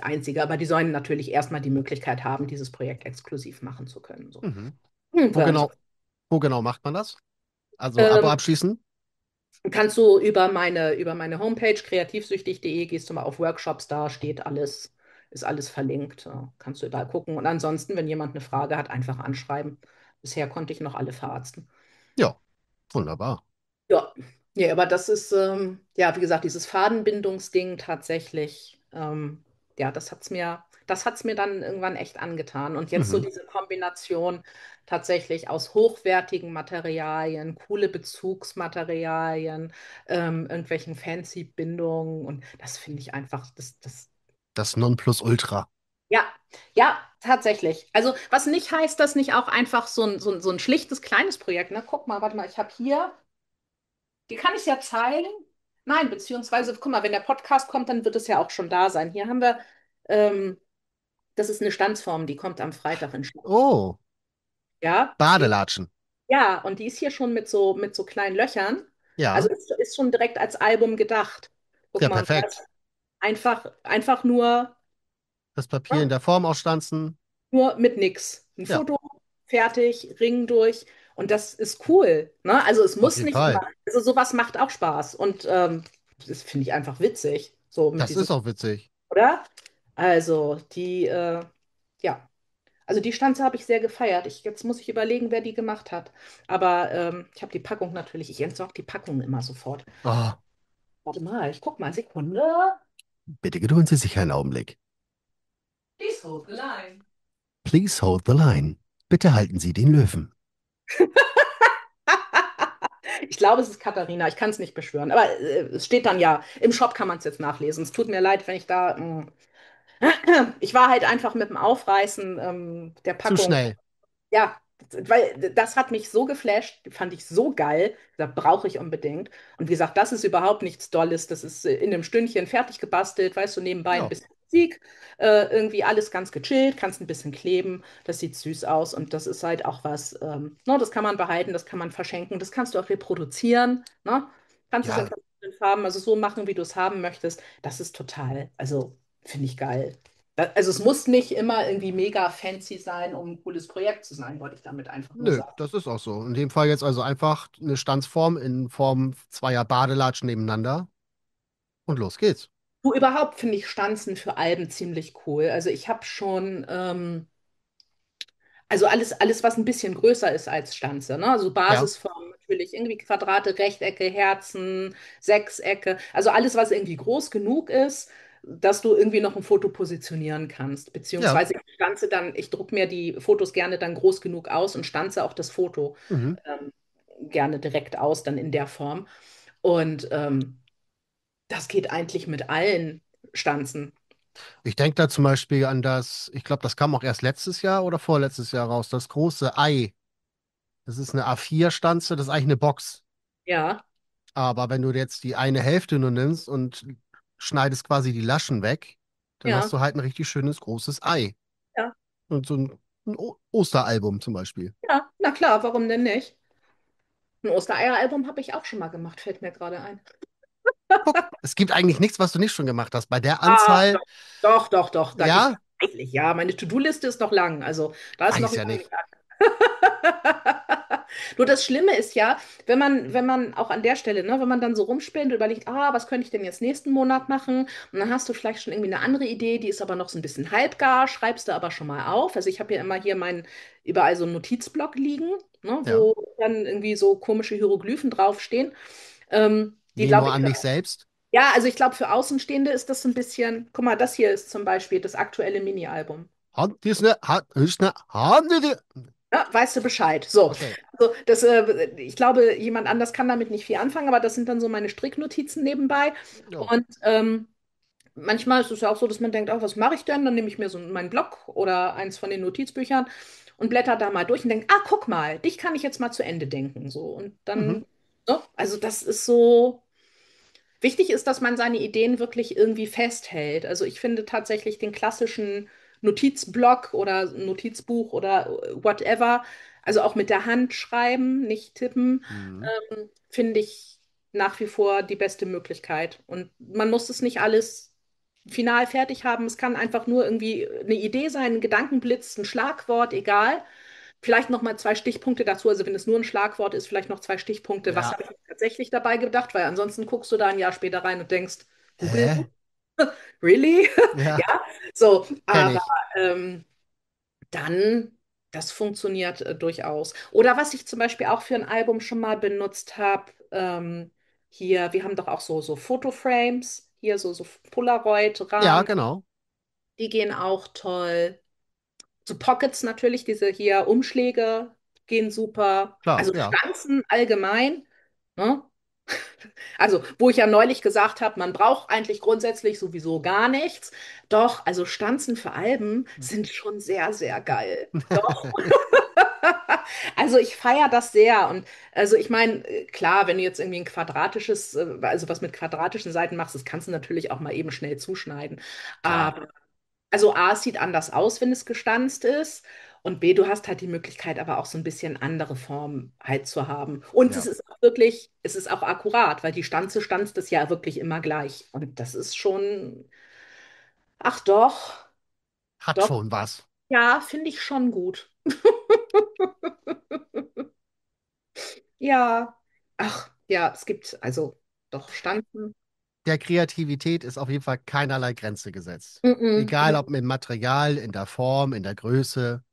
einzige, aber die sollen natürlich erstmal die Möglichkeit haben, dieses Projekt exklusiv machen zu können. So. Mhm. Und Wo dann genau, wo genau macht man das? Also Abo ähm, abschließen? kannst du über meine Homepage kreativsüchtig.de gehst du mal auf Workshops, da steht alles, ist alles verlinkt. Kannst du da gucken. Und ansonsten, wenn jemand eine Frage hat, einfach anschreiben. Bisher konnte ich noch alle verarzten. Ja, wunderbar. Ja, ja, aber das ist, ja, wie gesagt, dieses Fadenbindungsding tatsächlich, ja, das hat's mir dann irgendwann echt angetan. Und jetzt so Mhm. diese Kombination tatsächlich aus hochwertigen Materialien, coole Bezugsmaterialien, irgendwelchen fancy Bindungen und das finde ich einfach, Das Nonplusultra. ja, ja, tatsächlich. Also, was nicht heißt, dass nicht auch einfach so ein schlichtes kleines Projekt, ne? Guck mal, warte mal, ich habe hier. Die kann ich ja zeigen. Nein, beziehungsweise, guck mal, wenn der Podcast kommt, dann wird es ja auch schon da sein. Hier haben wir, ähm, das ist eine Standsform, die kommt am Freitag in Stand. Oh, Ja, Badelatschen. ja, und die ist hier schon mit so kleinen Löchern. Also Ja, ist schon direkt als Album gedacht. Guck ja, mal, und da ist perfekt. einfach nur. Das Papier in der Form ausstanzen. Nur mit nix. Ein Ja, Foto, fertig, Ring durch. Und das ist cool. Ne? Also es auf muss jeden nicht immer. Fall. Also sowas macht auch Spaß. Und das finde ich einfach witzig. So mit Das diesem, ist auch witzig. oder? Also ja. Also die Stanze habe ich sehr gefeiert. Jetzt muss ich überlegen, wer die gemacht hat. Aber ich habe die Packung natürlich, ich entsorge die Packung immer sofort. Oh, Warte mal, ich guck mal, Sekunde. bitte gedulden Sie sich einen Augenblick. Please hold the line. Please hold the line. Bitte halten Sie den Löwen. Ich glaube, es ist Katharina. Ich kann es nicht beschwören. Aber es steht dann ja, im Shop kann man es jetzt nachlesen. Es tut mir leid, wenn ich da. Ich war halt einfach mit dem Aufreißen der Zu Packung. schnell. Ja, weil das hat mich so geflasht, fand ich so geil. Da brauche ich unbedingt. Und wie gesagt, das ist überhaupt nichts Dolles. Das ist in einem Stündchen fertig gebastelt, weißt du, nebenbei ein Ja, bisschen Musik, irgendwie alles ganz gechillt, kannst ein bisschen kleben. Das sieht süß aus und das ist halt auch was, ne, das kann man behalten, das kann man verschenken, das kannst du auch reproduzieren, ne? Kannst es in ja, verschiedenen Farben, also so machen, wie du es haben möchtest. Das ist total, also finde ich geil. Also es muss nicht immer irgendwie mega fancy sein, um ein cooles Projekt zu sein, wollte ich damit einfach nur nö, sagen. das ist auch so. In dem Fall jetzt also einfach eine Stanzform in Form zweier Badelatschen nebeneinander und los geht's. Du, überhaupt finde ich Stanzen für Alben ziemlich cool. Also ich habe schon, also alles, was ein bisschen größer ist als Stanze, ne? Also Ja, Basisformen natürlich, irgendwie Quadrate, Rechtecke, Herzen, Sechsecke, also alles, was irgendwie groß genug ist, dass du irgendwie noch ein Foto positionieren kannst. ja, Beziehungsweise ich drucke mir die Fotos gerne dann groß genug aus und stanze auch das Foto mhm. ähm, gerne direkt aus, dann in der Form. Und das geht eigentlich mit allen Stanzen. Ich denke da zum Beispiel an das, ich glaube, das kam auch erst letztes Jahr oder vorletztes Jahr raus, das große Ei. Das ist eine A4-Stanze, das ist eigentlich eine Box. Ja, Aber wenn du jetzt die eine Hälfte nur nimmst und schneidest quasi die Laschen weg, dann hast ja, du halt ein richtig schönes großes Ei. ja, Und so ein Osteralbum zum Beispiel. ja. Na klar, warum denn nicht? Ein Ostereieralbum habe ich auch schon mal gemacht, fällt mir gerade ein. Guck, es gibt eigentlich nichts, was du nicht schon gemacht hast. Bei der Ah, Anzahl, doch, doch, doch, doch, da gibt es ja, tatsächlich, ja, meine To-Do-Liste ist noch lang, also da ist noch weiß ein ja nicht. langer. Nur das Schlimme ist ja, wenn man auch an der Stelle, ne, wenn man dann so rumspinnt und überlegt, was könnte ich denn jetzt nächsten Monat machen? Und dann hast du vielleicht schon irgendwie eine andere Idee, die ist aber noch so ein bisschen halbgar, schreibst du aber schon mal auf. Also ich habe ja immer hier überall so einen Notizblock liegen, ne, Ja. wo dann irgendwie so komische Hieroglyphen draufstehen. Die Wie glaube nur ich, an mich selbst. ja, also ich glaube, für Außenstehende ist das so ein bisschen, guck mal, das hier ist zum Beispiel das aktuelle Mini-Album. Hand, Ja, weißt du Bescheid. So, okay. also ich glaube, jemand anders kann damit nicht viel anfangen, aber das sind dann so meine Stricknotizen nebenbei. Ja. Und manchmal ist es ja auch so, dass man denkt, was mache ich denn? Dann nehme ich mir so meinen Block oder eins von den Notizbüchern und blätter da mal durch und denke, guck mal, dich kann ich jetzt mal zu Ende denken. So, und Mhm. dann, ne? Also das ist so. Wichtig ist, dass man seine Ideen wirklich irgendwie festhält. Also ich finde tatsächlich den klassischen Notizblock oder Notizbuch oder whatever, also auch mit der Hand schreiben, nicht tippen, Mhm. finde ich nach wie vor die beste Möglichkeit. Und man muss es nicht alles final fertig haben. Es kann einfach nur irgendwie eine Idee sein, ein Gedankenblitz, ein Schlagwort, egal. Vielleicht noch mal zwei Stichpunkte dazu. Also wenn es nur ein Schlagwort ist, vielleicht noch zwei Stichpunkte. Was Ja. habe ich tatsächlich dabei gedacht? Weil ansonsten guckst du da ein Jahr später rein und denkst, Google, Hä? really? Ja, Ja, so. kenne Aber ich. ähm, dann, das funktioniert durchaus. Oder was ich zum Beispiel auch für ein Album schon mal benutzt habe, hier, wir haben doch auch so Fotoframes, hier so Ja, Polaroid-Rahmen, genau. die gehen auch toll. So Pockets natürlich, diese hier Umschläge gehen super. Klar, Also ja. Stanzen allgemein. Ne? Also, wo ich ja neulich gesagt habe, man braucht eigentlich grundsätzlich sowieso gar nichts. Doch, also Stanzen für Alben sind schon sehr, sehr geil. Doch. Also ich feiere das sehr. Und also ich meine, klar, wenn du jetzt irgendwie ein quadratisches, also was mit quadratischen Seiten machst, das kannst du natürlich auch mal eben schnell zuschneiden. Klar. Aber also A, es sieht anders aus, wenn es gestanzt ist. Und B, du hast halt die Möglichkeit, aber auch so ein bisschen andere Formen halt zu haben. Und es Ja. ist auch wirklich, es ist auch akkurat, weil die Stanze stanzt es ja wirklich immer gleich. Und das ist schon, ach doch, Hat doch, schon was. ja, finde ich schon gut. Ja, ach, ja, es gibt also doch Stanzen. Der Kreativität ist auf jeden Fall keinerlei Grenze gesetzt. Mm-mm, Egal ob mm-mm, im Material, in der Form, in der Größe.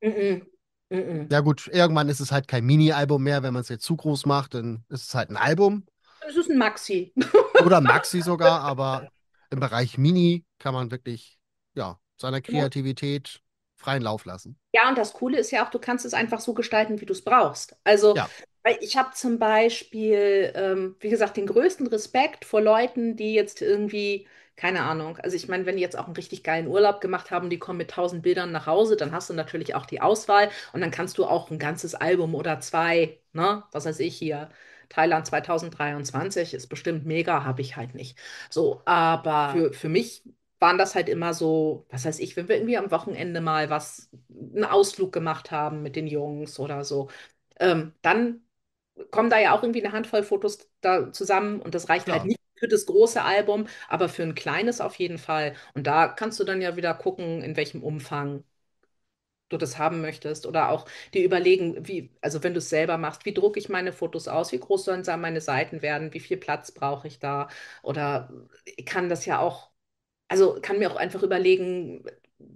mm-mm, mm-mm. Ja gut, irgendwann ist es halt kein Mini-Album mehr. Wenn man es jetzt zu groß macht, dann ist es halt ein Album Es ist ein Maxi. oder Maxi sogar, aber im Bereich Mini kann man wirklich, ja, seiner Kreativität freien Lauf lassen. Ja, und das Coole ist ja auch, du kannst es einfach so gestalten, wie du es brauchst. Also, Ja. weil ich habe zum Beispiel, wie gesagt, den größten Respekt vor Leuten, die jetzt irgendwie, keine Ahnung, also ich meine, wenn die jetzt auch einen richtig geilen Urlaub gemacht haben, die kommen mit 1000 Bildern nach Hause, dann hast du natürlich auch die Auswahl und dann kannst du auch ein ganzes Album oder zwei, ne, was weiß ich hier, Thailand 2023 ist bestimmt mega, habe ich halt nicht. So, aber für mich waren das halt immer so, was weiß ich, wenn wir irgendwie am Wochenende mal einen Ausflug gemacht haben mit den Jungs oder so, dann kommen da ja auch irgendwie eine Handvoll Fotos da zusammen und das reicht halt Klar. nicht für das große Album, aber für ein kleines auf jeden Fall. Und da kannst du dann ja wieder gucken, in welchem Umfang du das haben möchtest oder auch dir überlegen, also wenn du es selber machst, wie drucke ich meine Fotos aus, wie groß sollen meine Seiten werden, wie viel Platz brauche ich da oder ich kann das ja auch, also kann mir auch einfach überlegen,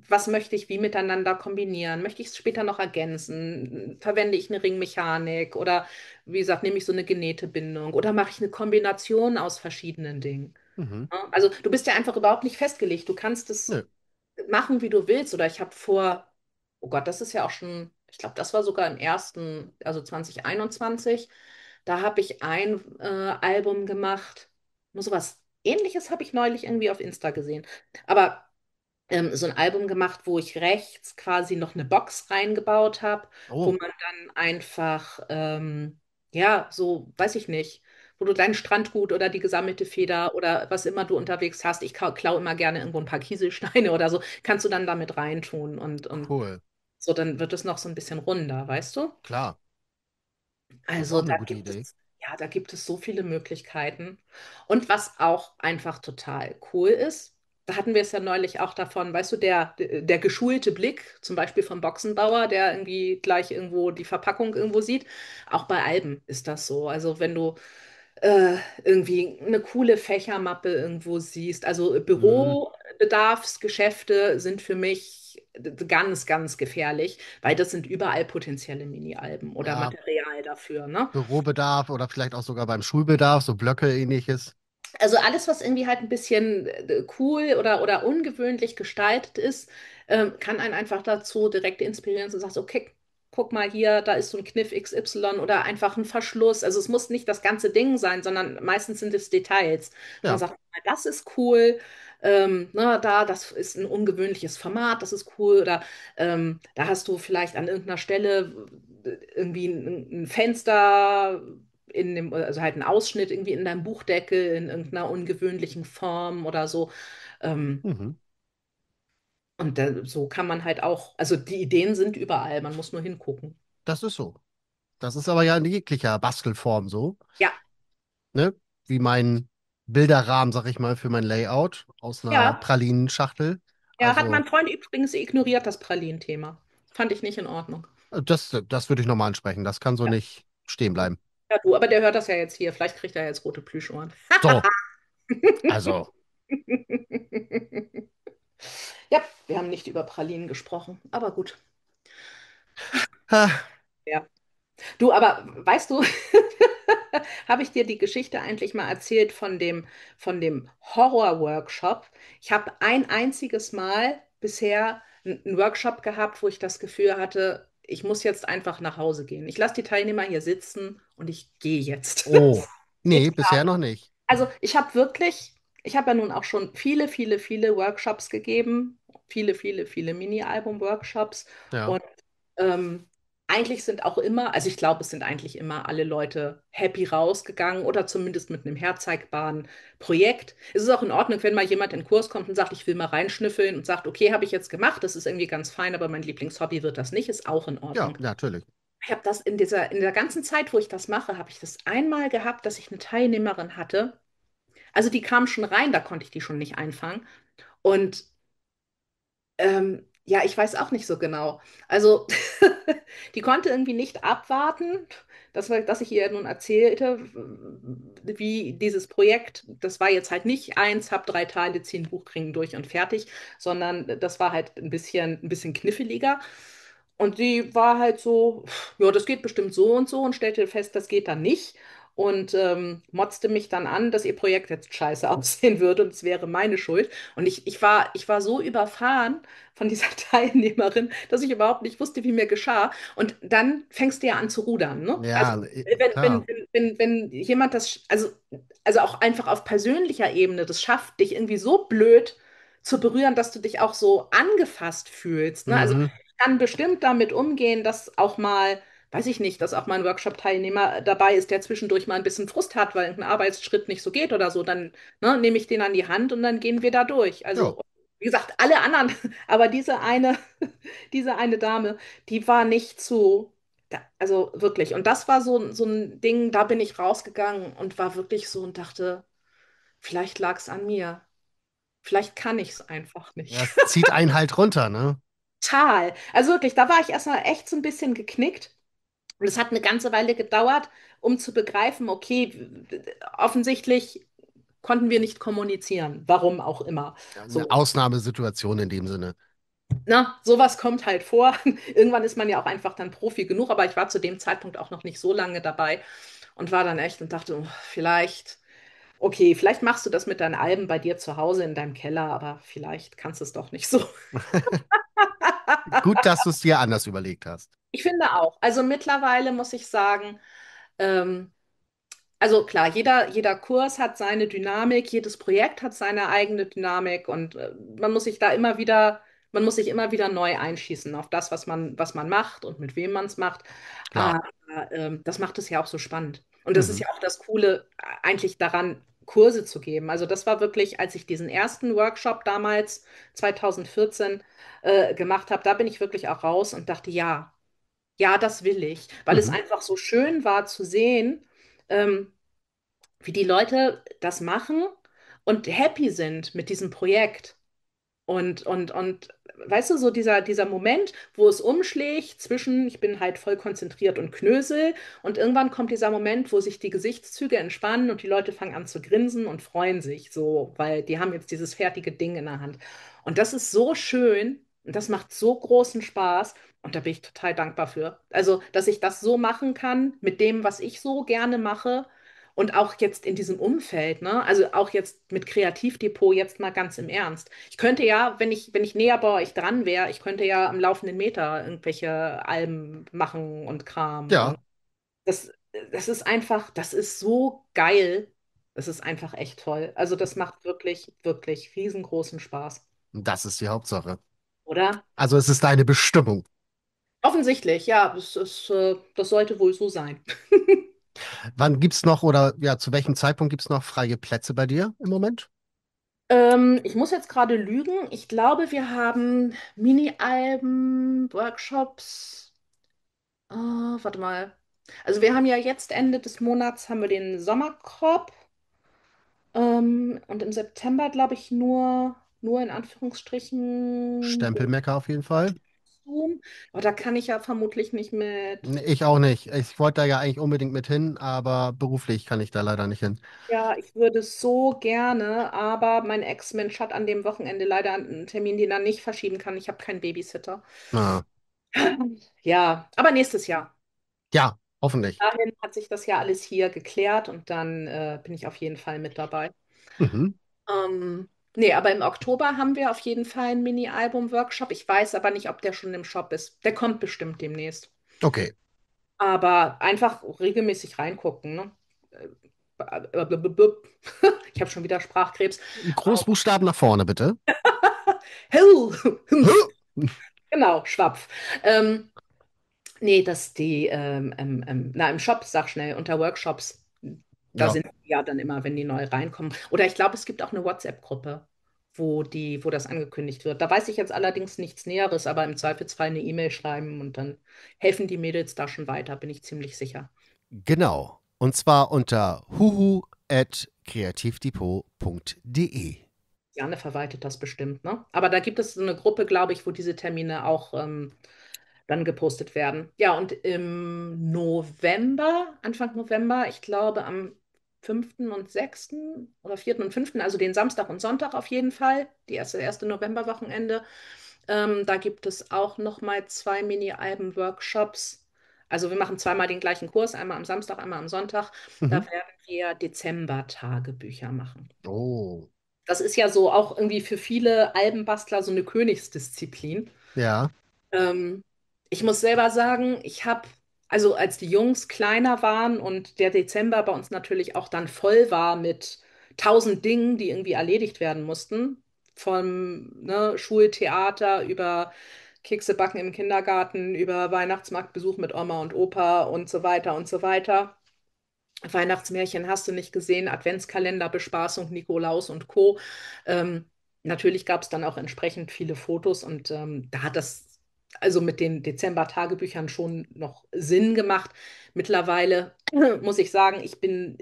was möchte ich wie miteinander kombinieren? Möchte ich es später noch ergänzen? Verwende ich eine Ringmechanik oder wie gesagt, nehme ich so eine genähte Bindung oder mache ich eine Kombination aus verschiedenen Dingen? Mhm. Ja, also du bist ja einfach überhaupt nicht festgelegt. Du kannst es Nö. machen, wie du willst. Oder ich habe oh Gott, das ist ja auch schon, ich glaube, das war sogar im ersten, also 2021. Da habe ich ein Album gemacht. Nur sowas Ähnliches habe ich neulich irgendwie auf Insta gesehen. Aber so ein Album gemacht, wo ich rechts quasi noch eine Box reingebaut habe, wo Oh, man dann einfach, ja, so, weiß ich nicht, wo du dein Strandgut oder die gesammelte Feder oder was immer du unterwegs hast, ich klau immer gerne irgendwo ein paar Kieselsteine oder so, kannst du dann damit reintun und cool. so, dann wird es noch so ein bisschen runder, weißt du? Klar. Das ist auch Also eine gute Idee. ja, da gibt es so viele Möglichkeiten. Und was auch einfach total cool ist, da hatten wir es ja neulich auch davon, weißt du, der geschulte Blick, zum Beispiel vom Boxenbauer, der irgendwie gleich irgendwo die Verpackung irgendwo sieht. Auch bei Alben ist das so. Also wenn du irgendwie eine coole Fächermappe irgendwo siehst. Also Mhm. Bürobedarfsgeschäfte sind für mich ganz, ganz gefährlich, weil das sind überall potenzielle Mini-Alben oder Ja, Material dafür, ne? Bürobedarf oder vielleicht auch sogar beim Schulbedarf, so Blöcke ähnliches. Also alles, was irgendwie halt ein bisschen cool oder ungewöhnlich gestaltet ist, kann einen einfach dazu direkt inspirieren, dass du sagst, okay, guck mal hier, da ist so ein Kniff XY oder einfach ein Verschluss. Also es muss nicht das ganze Ding sein, sondern meistens sind es Details. Und man Ja. sagt, das ist cool, das ist ein ungewöhnliches Format, das ist cool. Oder da hast du vielleicht an irgendeiner Stelle irgendwie ein Fenster also halt ein Ausschnitt irgendwie in deinem Buchdeckel in irgendeiner ungewöhnlichen Form oder so. Ähm, Mhm. und so kann man halt auch, also die Ideen sind überall, man muss nur hingucken. Das ist so. Das ist aber ja in jeglicher Bastelform so, Ja, ne? Wie mein Bilderrahmen, sag ich mal, für mein Layout aus einer ja, Pralinenschachtel. ja, hat Also, mein Freund übrigens ignoriert, das Pralinen-Thema. Fand ich nicht in Ordnung. das würde ich nochmal ansprechen. Das kann so Ja, nicht stehen bleiben. ja, du, aber der hört das ja jetzt hier. Vielleicht kriegt er jetzt rote Plüschohren. So, also, Ja, wir haben nicht über Pralinen gesprochen, aber gut. ha, Ja. Du, aber weißt du, habe ich dir die Geschichte eigentlich mal erzählt von dem Horror-Workshop? Ich habe ein einziges Mal bisher einen Workshop gehabt, wo ich das Gefühl hatte, ich muss jetzt einfach nach Hause gehen. Ich lasse die Teilnehmer hier sitzen und ich gehe jetzt. oh, nee, Geht bisher gar noch nicht. nicht. Also ich habe ja nun auch schon viele, viele, viele Workshops gegeben, viele, viele, viele Mini-Album-Workshops Ja, und ähm, eigentlich sind auch immer, also ich glaube, es sind eigentlich immer alle Leute happy rausgegangen oder zumindest mit einem herzeigbaren Projekt. Es ist auch in Ordnung, wenn mal jemand in den Kurs kommt und sagt, ich will mal reinschnüffeln und sagt, okay, habe ich jetzt gemacht, das ist irgendwie ganz fein, aber mein Lieblingshobby wird das nicht, ist auch in ja, Ordnung. natürlich. Ich habe das in der ganzen Zeit, wo ich das mache, habe ich das einmal gehabt, dass ich eine Teilnehmerin hatte. Also die kam schon rein, da konnte ich die schon nicht einfangen. Und ja, ich weiß auch nicht so genau. Also, die konnte irgendwie nicht abwarten, dass ich ihr nun erzählte, wie dieses Projekt, das war jetzt halt nicht eins, hab drei Teile, zieh ein Buch, kriegen durch und fertig, sondern das war halt ein bisschen kniffliger. Und die war halt so, ja, das geht bestimmt so und stellte fest, das geht dann nicht. Und motzte mich dann an, dass ihr Projekt jetzt scheiße aussehen würde und es wäre meine Schuld. Und ich war so überfahren von dieser Teilnehmerin, dass ich überhaupt nicht wusste, wie mir geschah. Und dann fängst du ja an zu rudern, ne? Also Ja, klar. wenn jemand also auch einfach auf persönlicher Ebene das schafft, dich irgendwie so blöd zu berühren, dass du dich auch so angefasst fühlst, ne? Also Mhm. ich kann bestimmt damit umgehen, dass auch mal, weiß ich nicht, dass auch mal ein Workshop-Teilnehmer dabei ist, der zwischendurch mal ein bisschen Frust hat, weil irgendein Arbeitsschritt nicht so geht oder so, dann ne, nehme ich den an die Hand und dann gehen wir da durch. Ja. Also wie gesagt, alle anderen, aber diese eine Dame, die war nicht zu, also wirklich. Und das war so ein Ding, da bin ich rausgegangen und war wirklich so und dachte, vielleicht lag es an mir. Vielleicht kann ich es einfach Ja, nicht. es zieht einen halt runter, ne? Total. Also wirklich, da war ich erstmal echt so ein bisschen geknickt. Und es hat eine ganze Weile gedauert, um zu begreifen, okay, offensichtlich konnten wir nicht kommunizieren, warum auch immer. Ja, eine So, Ausnahmesituation in dem Sinne. na, sowas kommt halt vor. Irgendwann ist man ja auch einfach dann Profi genug, aber ich war zu dem Zeitpunkt auch noch nicht so lange dabei und war dann echt und dachte, oh, okay, vielleicht machst du das mit deinen Alben bei dir zu Hause in deinem Keller, aber vielleicht kannst du es doch nicht so. Gut, dass du es dir anders überlegt hast. Ich finde auch. Also mittlerweile muss ich sagen, ähm, also klar, jeder Kurs hat seine Dynamik, jedes Projekt hat seine eigene Dynamik und man muss sich da man muss sich immer wieder neu einschießen auf das, was man macht und mit wem man es macht. Klar. Aber das macht es ja auch so spannend. Und das ist Mhm. ja auch das Coole eigentlich daran, Kurse zu geben. Also das war wirklich, als ich diesen ersten Workshop damals 2014 gemacht habe, da bin ich wirklich auch raus und dachte, ja, ja, das will ich, weil es Mhm. einfach so schön war zu sehen. Ähm, wie die Leute das machen und happy sind mit diesem Projekt. Und weißt du, so dieser Moment, wo es umschlägt zwischen, ich bin halt voll konzentriert und Knösel, und irgendwann kommt dieser Moment, wo sich die Gesichtszüge entspannen und die Leute fangen an zu grinsen und freuen sich so, weil die haben jetzt dieses fertige Ding in der Hand. Und das ist so schön und das macht so großen Spaß und da bin ich total dankbar für. Also, dass ich das so machen kann mit dem, was ich so gerne mache. Und auch jetzt in diesem Umfeld, ne? Also auch jetzt mit Kreativdepot, jetzt mal ganz im Ernst. Ich könnte ja, wenn ich näher bei euch dran wäre, ich könnte ja am laufenden Meter irgendwelche Alben machen und Kram. Und Ja, das, das ist einfach, das ist so geil. Das ist einfach echt toll. Also das macht wirklich, wirklich riesengroßen Spaß, das ist die Hauptsache. oder? Also es ist deine Bestimmung. Offensichtlich, ja, das sollte wohl so sein. Wann gibt's noch oder ja, zu welchem Zeitpunkt gibt's noch freie Plätze bei dir im Moment? Ich muss jetzt gerade lügen. Ich glaube, wir haben Mini-Alben, Workshops. Warte mal. Also wir haben ja jetzt Ende des Monats haben wir den Sommerkrop. Und im September, glaube ich, nur in Anführungsstrichen Stempelmecker auf jeden Fall. Zoom. Aber da kann ich ja vermutlich nicht mit. Nee, ich auch nicht. Ich wollte da ja eigentlich unbedingt mit hin, aber beruflich kann ich da leider nicht hin. Ja, ich würde so gerne, aber mein Ex-Mensch hat an dem Wochenende leider einen Termin, den er nicht verschieben kann. Ich habe keinen Babysitter. Ah, Ja, aber nächstes Jahr. ja, hoffentlich. Dahin hat sich das ja alles hier geklärt und dann bin ich auf jeden Fall mit dabei. Mhm. Nee, aber im Oktober haben wir auf jeden Fall einen Mini-Album-Workshop. Ich weiß aber nicht, ob der schon im Shop ist. Der kommt bestimmt demnächst. Okay. Aber einfach regelmäßig reingucken, ne? Ich habe schon wieder Sprachkrebs. Großbuchstaben nach vorne, bitte. Genau, Schwapf. Ähm, Nee, na, im Shop, sag schnell, unter Workshops, da Ja, sind die ja dann immer, wenn die neu reinkommen. Oder ich glaube, es gibt auch eine WhatsApp-Gruppe, wo das angekündigt wird. Da weiß ich jetzt allerdings nichts Näheres, aber im Zweifelsfall eine E-Mail schreiben und dann helfen die Mädels da schon weiter, bin ich ziemlich sicher. genau. Und zwar unter huhu@kreativdepot.de. Janne verwaltet das bestimmt, ne? Aber da gibt es so eine Gruppe, glaube ich, wo diese Termine auch dann gepostet werden. Ja, und im November, Anfang November, ich glaube am 5. und 6. oder 4. und 5., also den Samstag und Sonntag auf jeden Fall, die erste Novemberwochenende, da gibt es auch nochmal zwei Mini-Alben-Workshops. Also wir machen zweimal den gleichen Kurs, einmal am Samstag, einmal am Sonntag. Da Mhm. werden wir Dezember-Tagebücher machen. Oh, Das ist ja so auch irgendwie für viele Albenbastler so eine Königsdisziplin. ja. Ähm, Ich muss selber sagen, also als die Jungs kleiner waren und der Dezember bei uns natürlich auch dann voll war mit 1000 Dingen, die irgendwie erledigt werden mussten, vom ne, Schultheater über Kekse backen im Kindergarten, über Weihnachtsmarktbesuch mit Oma und Opa und so weiter und so weiter. Weihnachtsmärchen hast du nicht gesehen, Adventskalender, Nikolaus und Co. Ähm, Natürlich gab es dann auch entsprechend viele Fotos und da hat das also mit den Dezember-Tagebüchern schon noch Sinn gemacht. Mittlerweile muss ich sagen, ich bin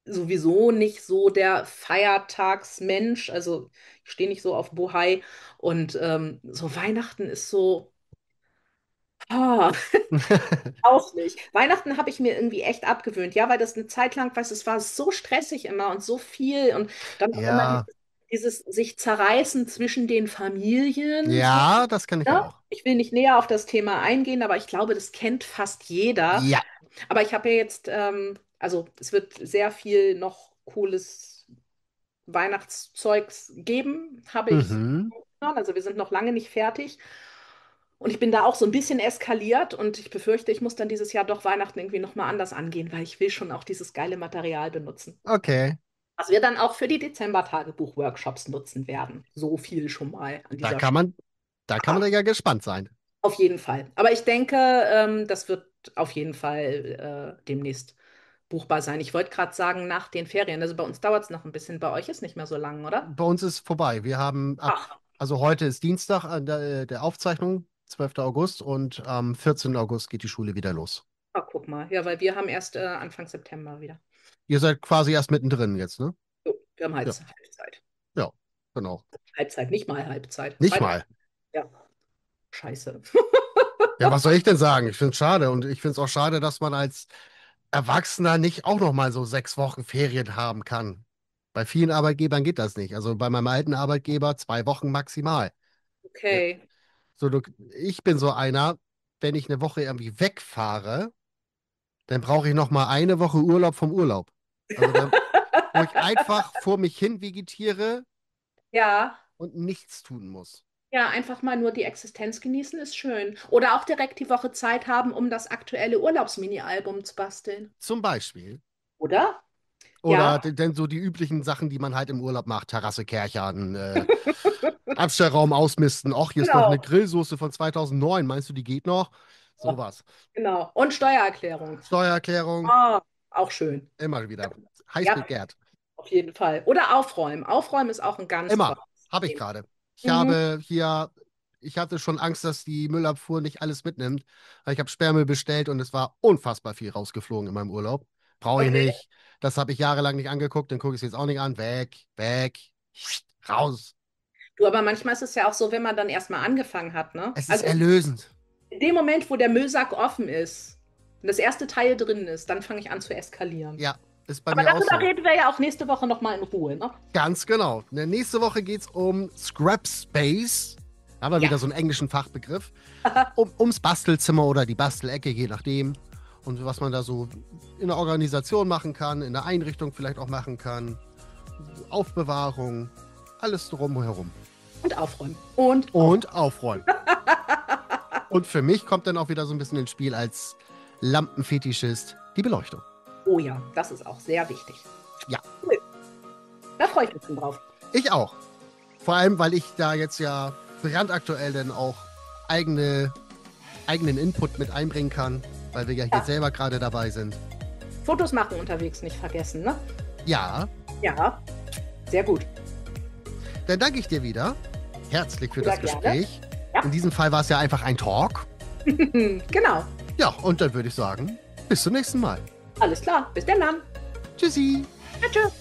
sowieso nicht so der Feiertagsmensch, also ich stehe nicht so auf Bohai und so Weihnachten ist so. Ah, auch nicht. Weihnachten habe ich mir irgendwie echt abgewöhnt, ja, weil das eine Zeit lang, weißt du, es war so stressig immer und so viel und dann auch immer Ja, dieses sich zerreißen zwischen den Familien. So, ja, das kann ich ne? auch. Ich will nicht näher auf das Thema eingehen, aber ich glaube, das kennt fast jeder. Ja. Aber ich habe ja jetzt, also es wird sehr viel noch cooles Weihnachtszeugs geben, habe ich. Mhm. Also wir sind noch lange nicht fertig. Und ich bin da auch so ein bisschen eskaliert und ich befürchte, ich muss dann dieses Jahr doch Weihnachten irgendwie nochmal anders angehen, weil ich will schon auch dieses geile Material benutzen. Okay. Was wir dann auch für die Dezember-Tagebuch-Workshops nutzen werden. So viel schon mal an Da dieser kann Stelle. man, da kann man ja gespannt sein. Auf jeden Fall. Aber ich denke, das wird auf jeden Fall demnächst buchbar sein. Ich wollte gerade sagen, nach den Ferien. Also bei uns dauert es noch ein bisschen. Bei euch ist nicht mehr so lang, oder? Bei uns ist vorbei. Wir haben Ach, also heute ist Dienstag an der Aufzeichnung, 12. August, und am 14. August geht die Schule wieder los. ach, guck mal. Ja, weil wir haben erst Anfang September wieder. Ihr seid quasi erst mittendrin jetzt, ne? Wir haben Ja, Halbzeit. ja, genau. Halbzeit, nicht mal Halbzeit. Nicht mal. Ja, scheiße. Ja, was soll ich denn sagen? Ich finde es schade. Und ich finde es auch schade, dass man als Erwachsener nicht auch noch mal so 6 Wochen Ferien haben kann. Bei vielen Arbeitgebern geht das nicht. Also bei meinem alten Arbeitgeber 2 Wochen maximal. Ja. Okay. So, ich bin so einer, wenn ich eine Woche irgendwie wegfahre, dann brauche ich noch mal eine Woche Urlaub vom Urlaub. Also dann, wo ich einfach vor mich hin vegetiere Ja, und nichts tun muss. ja, einfach mal nur die Existenz genießen ist schön. Oder auch direkt die Woche Zeit haben, um das aktuelle Urlaubsmini-Album zu basteln. Zum Beispiel. Oder? Oder Ja, denn so die üblichen Sachen, die man halt im Urlaub macht. Terrasse Kerchern, Abstellraum ausmisten. Och, hier ist noch eine genau. Grillsoße von 2009. Meinst du, die geht noch? Sowas. Genau. Und Steuererklärung. Steuererklärung, Ah, auch schön. immer wieder. Heiß Ja, begehrt. auf jeden Fall. Oder aufräumen. Aufräumen ist auch ein ganz Immer. tolles Habe ich Thema. gerade. Mhm. Ich hatte schon Angst, dass die Müllabfuhr nicht alles mitnimmt. Weil ich habe Sperrmüll bestellt und es war unfassbar viel rausgeflogen in meinem Urlaub. Brauche ich Okay. nicht. Das habe ich jahrelang nicht angeguckt, dann gucke ich es jetzt auch nicht an. Weg, weg, raus. Du, aber manchmal ist es ja auch so, wenn man dann erstmal angefangen hat, ne? Es ist Also erlösend. in dem Moment, wo der Müllsack offen ist und das erste Teil drin ist, dann fange ich an zu eskalieren. Ja, ist bei Aber mir auch darüber so. reden wir ja auch nächste Woche nochmal in Ruhe, ne? Ganz genau. Nächste Woche geht es um Scrap Space. Da haben wir Ja. wieder so einen englischen Fachbegriff. Ums Bastelzimmer oder die Bastelecke, je nachdem. Und was man da so in der Organisation machen kann, in der Einrichtung vielleicht auch machen kann. Aufbewahrung, alles drumherum. Und aufräumen. Und Und aufräumen. Und für mich kommt dann auch wieder so ein bisschen ins Spiel als Lampenfetischist die Beleuchtung. oh ja, das ist auch sehr wichtig. Ja. Cool. Da freue ich mich schon drauf. Ich auch. Vor allem, weil ich da jetzt ja brandaktuell dann auch eigenen Input mit einbringen kann, weil wir ja hier selber gerade dabei sind. Fotos machen unterwegs nicht vergessen, ne? Ja, Ja, sehr gut. dann danke ich dir wieder herzlich für Sehr das gerne. Gespräch. Ja. In diesem Fall war es ja einfach ein Talk. Genau. Ja, und dann würde ich sagen, bis zum nächsten Mal. Alles klar. Bis dann. Tschüssi. Tschüss.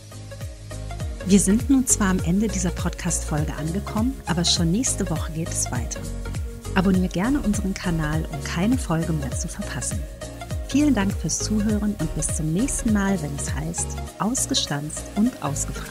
Wir sind nun zwar am Ende dieser Podcast-Folge angekommen, aber schon nächste Woche geht es weiter. Abonniere gerne unseren Kanal, um keine Folge mehr zu verpassen. Vielen Dank fürs Zuhören und bis zum nächsten Mal, wenn es heißt, ausgestanzt und ausgefragt.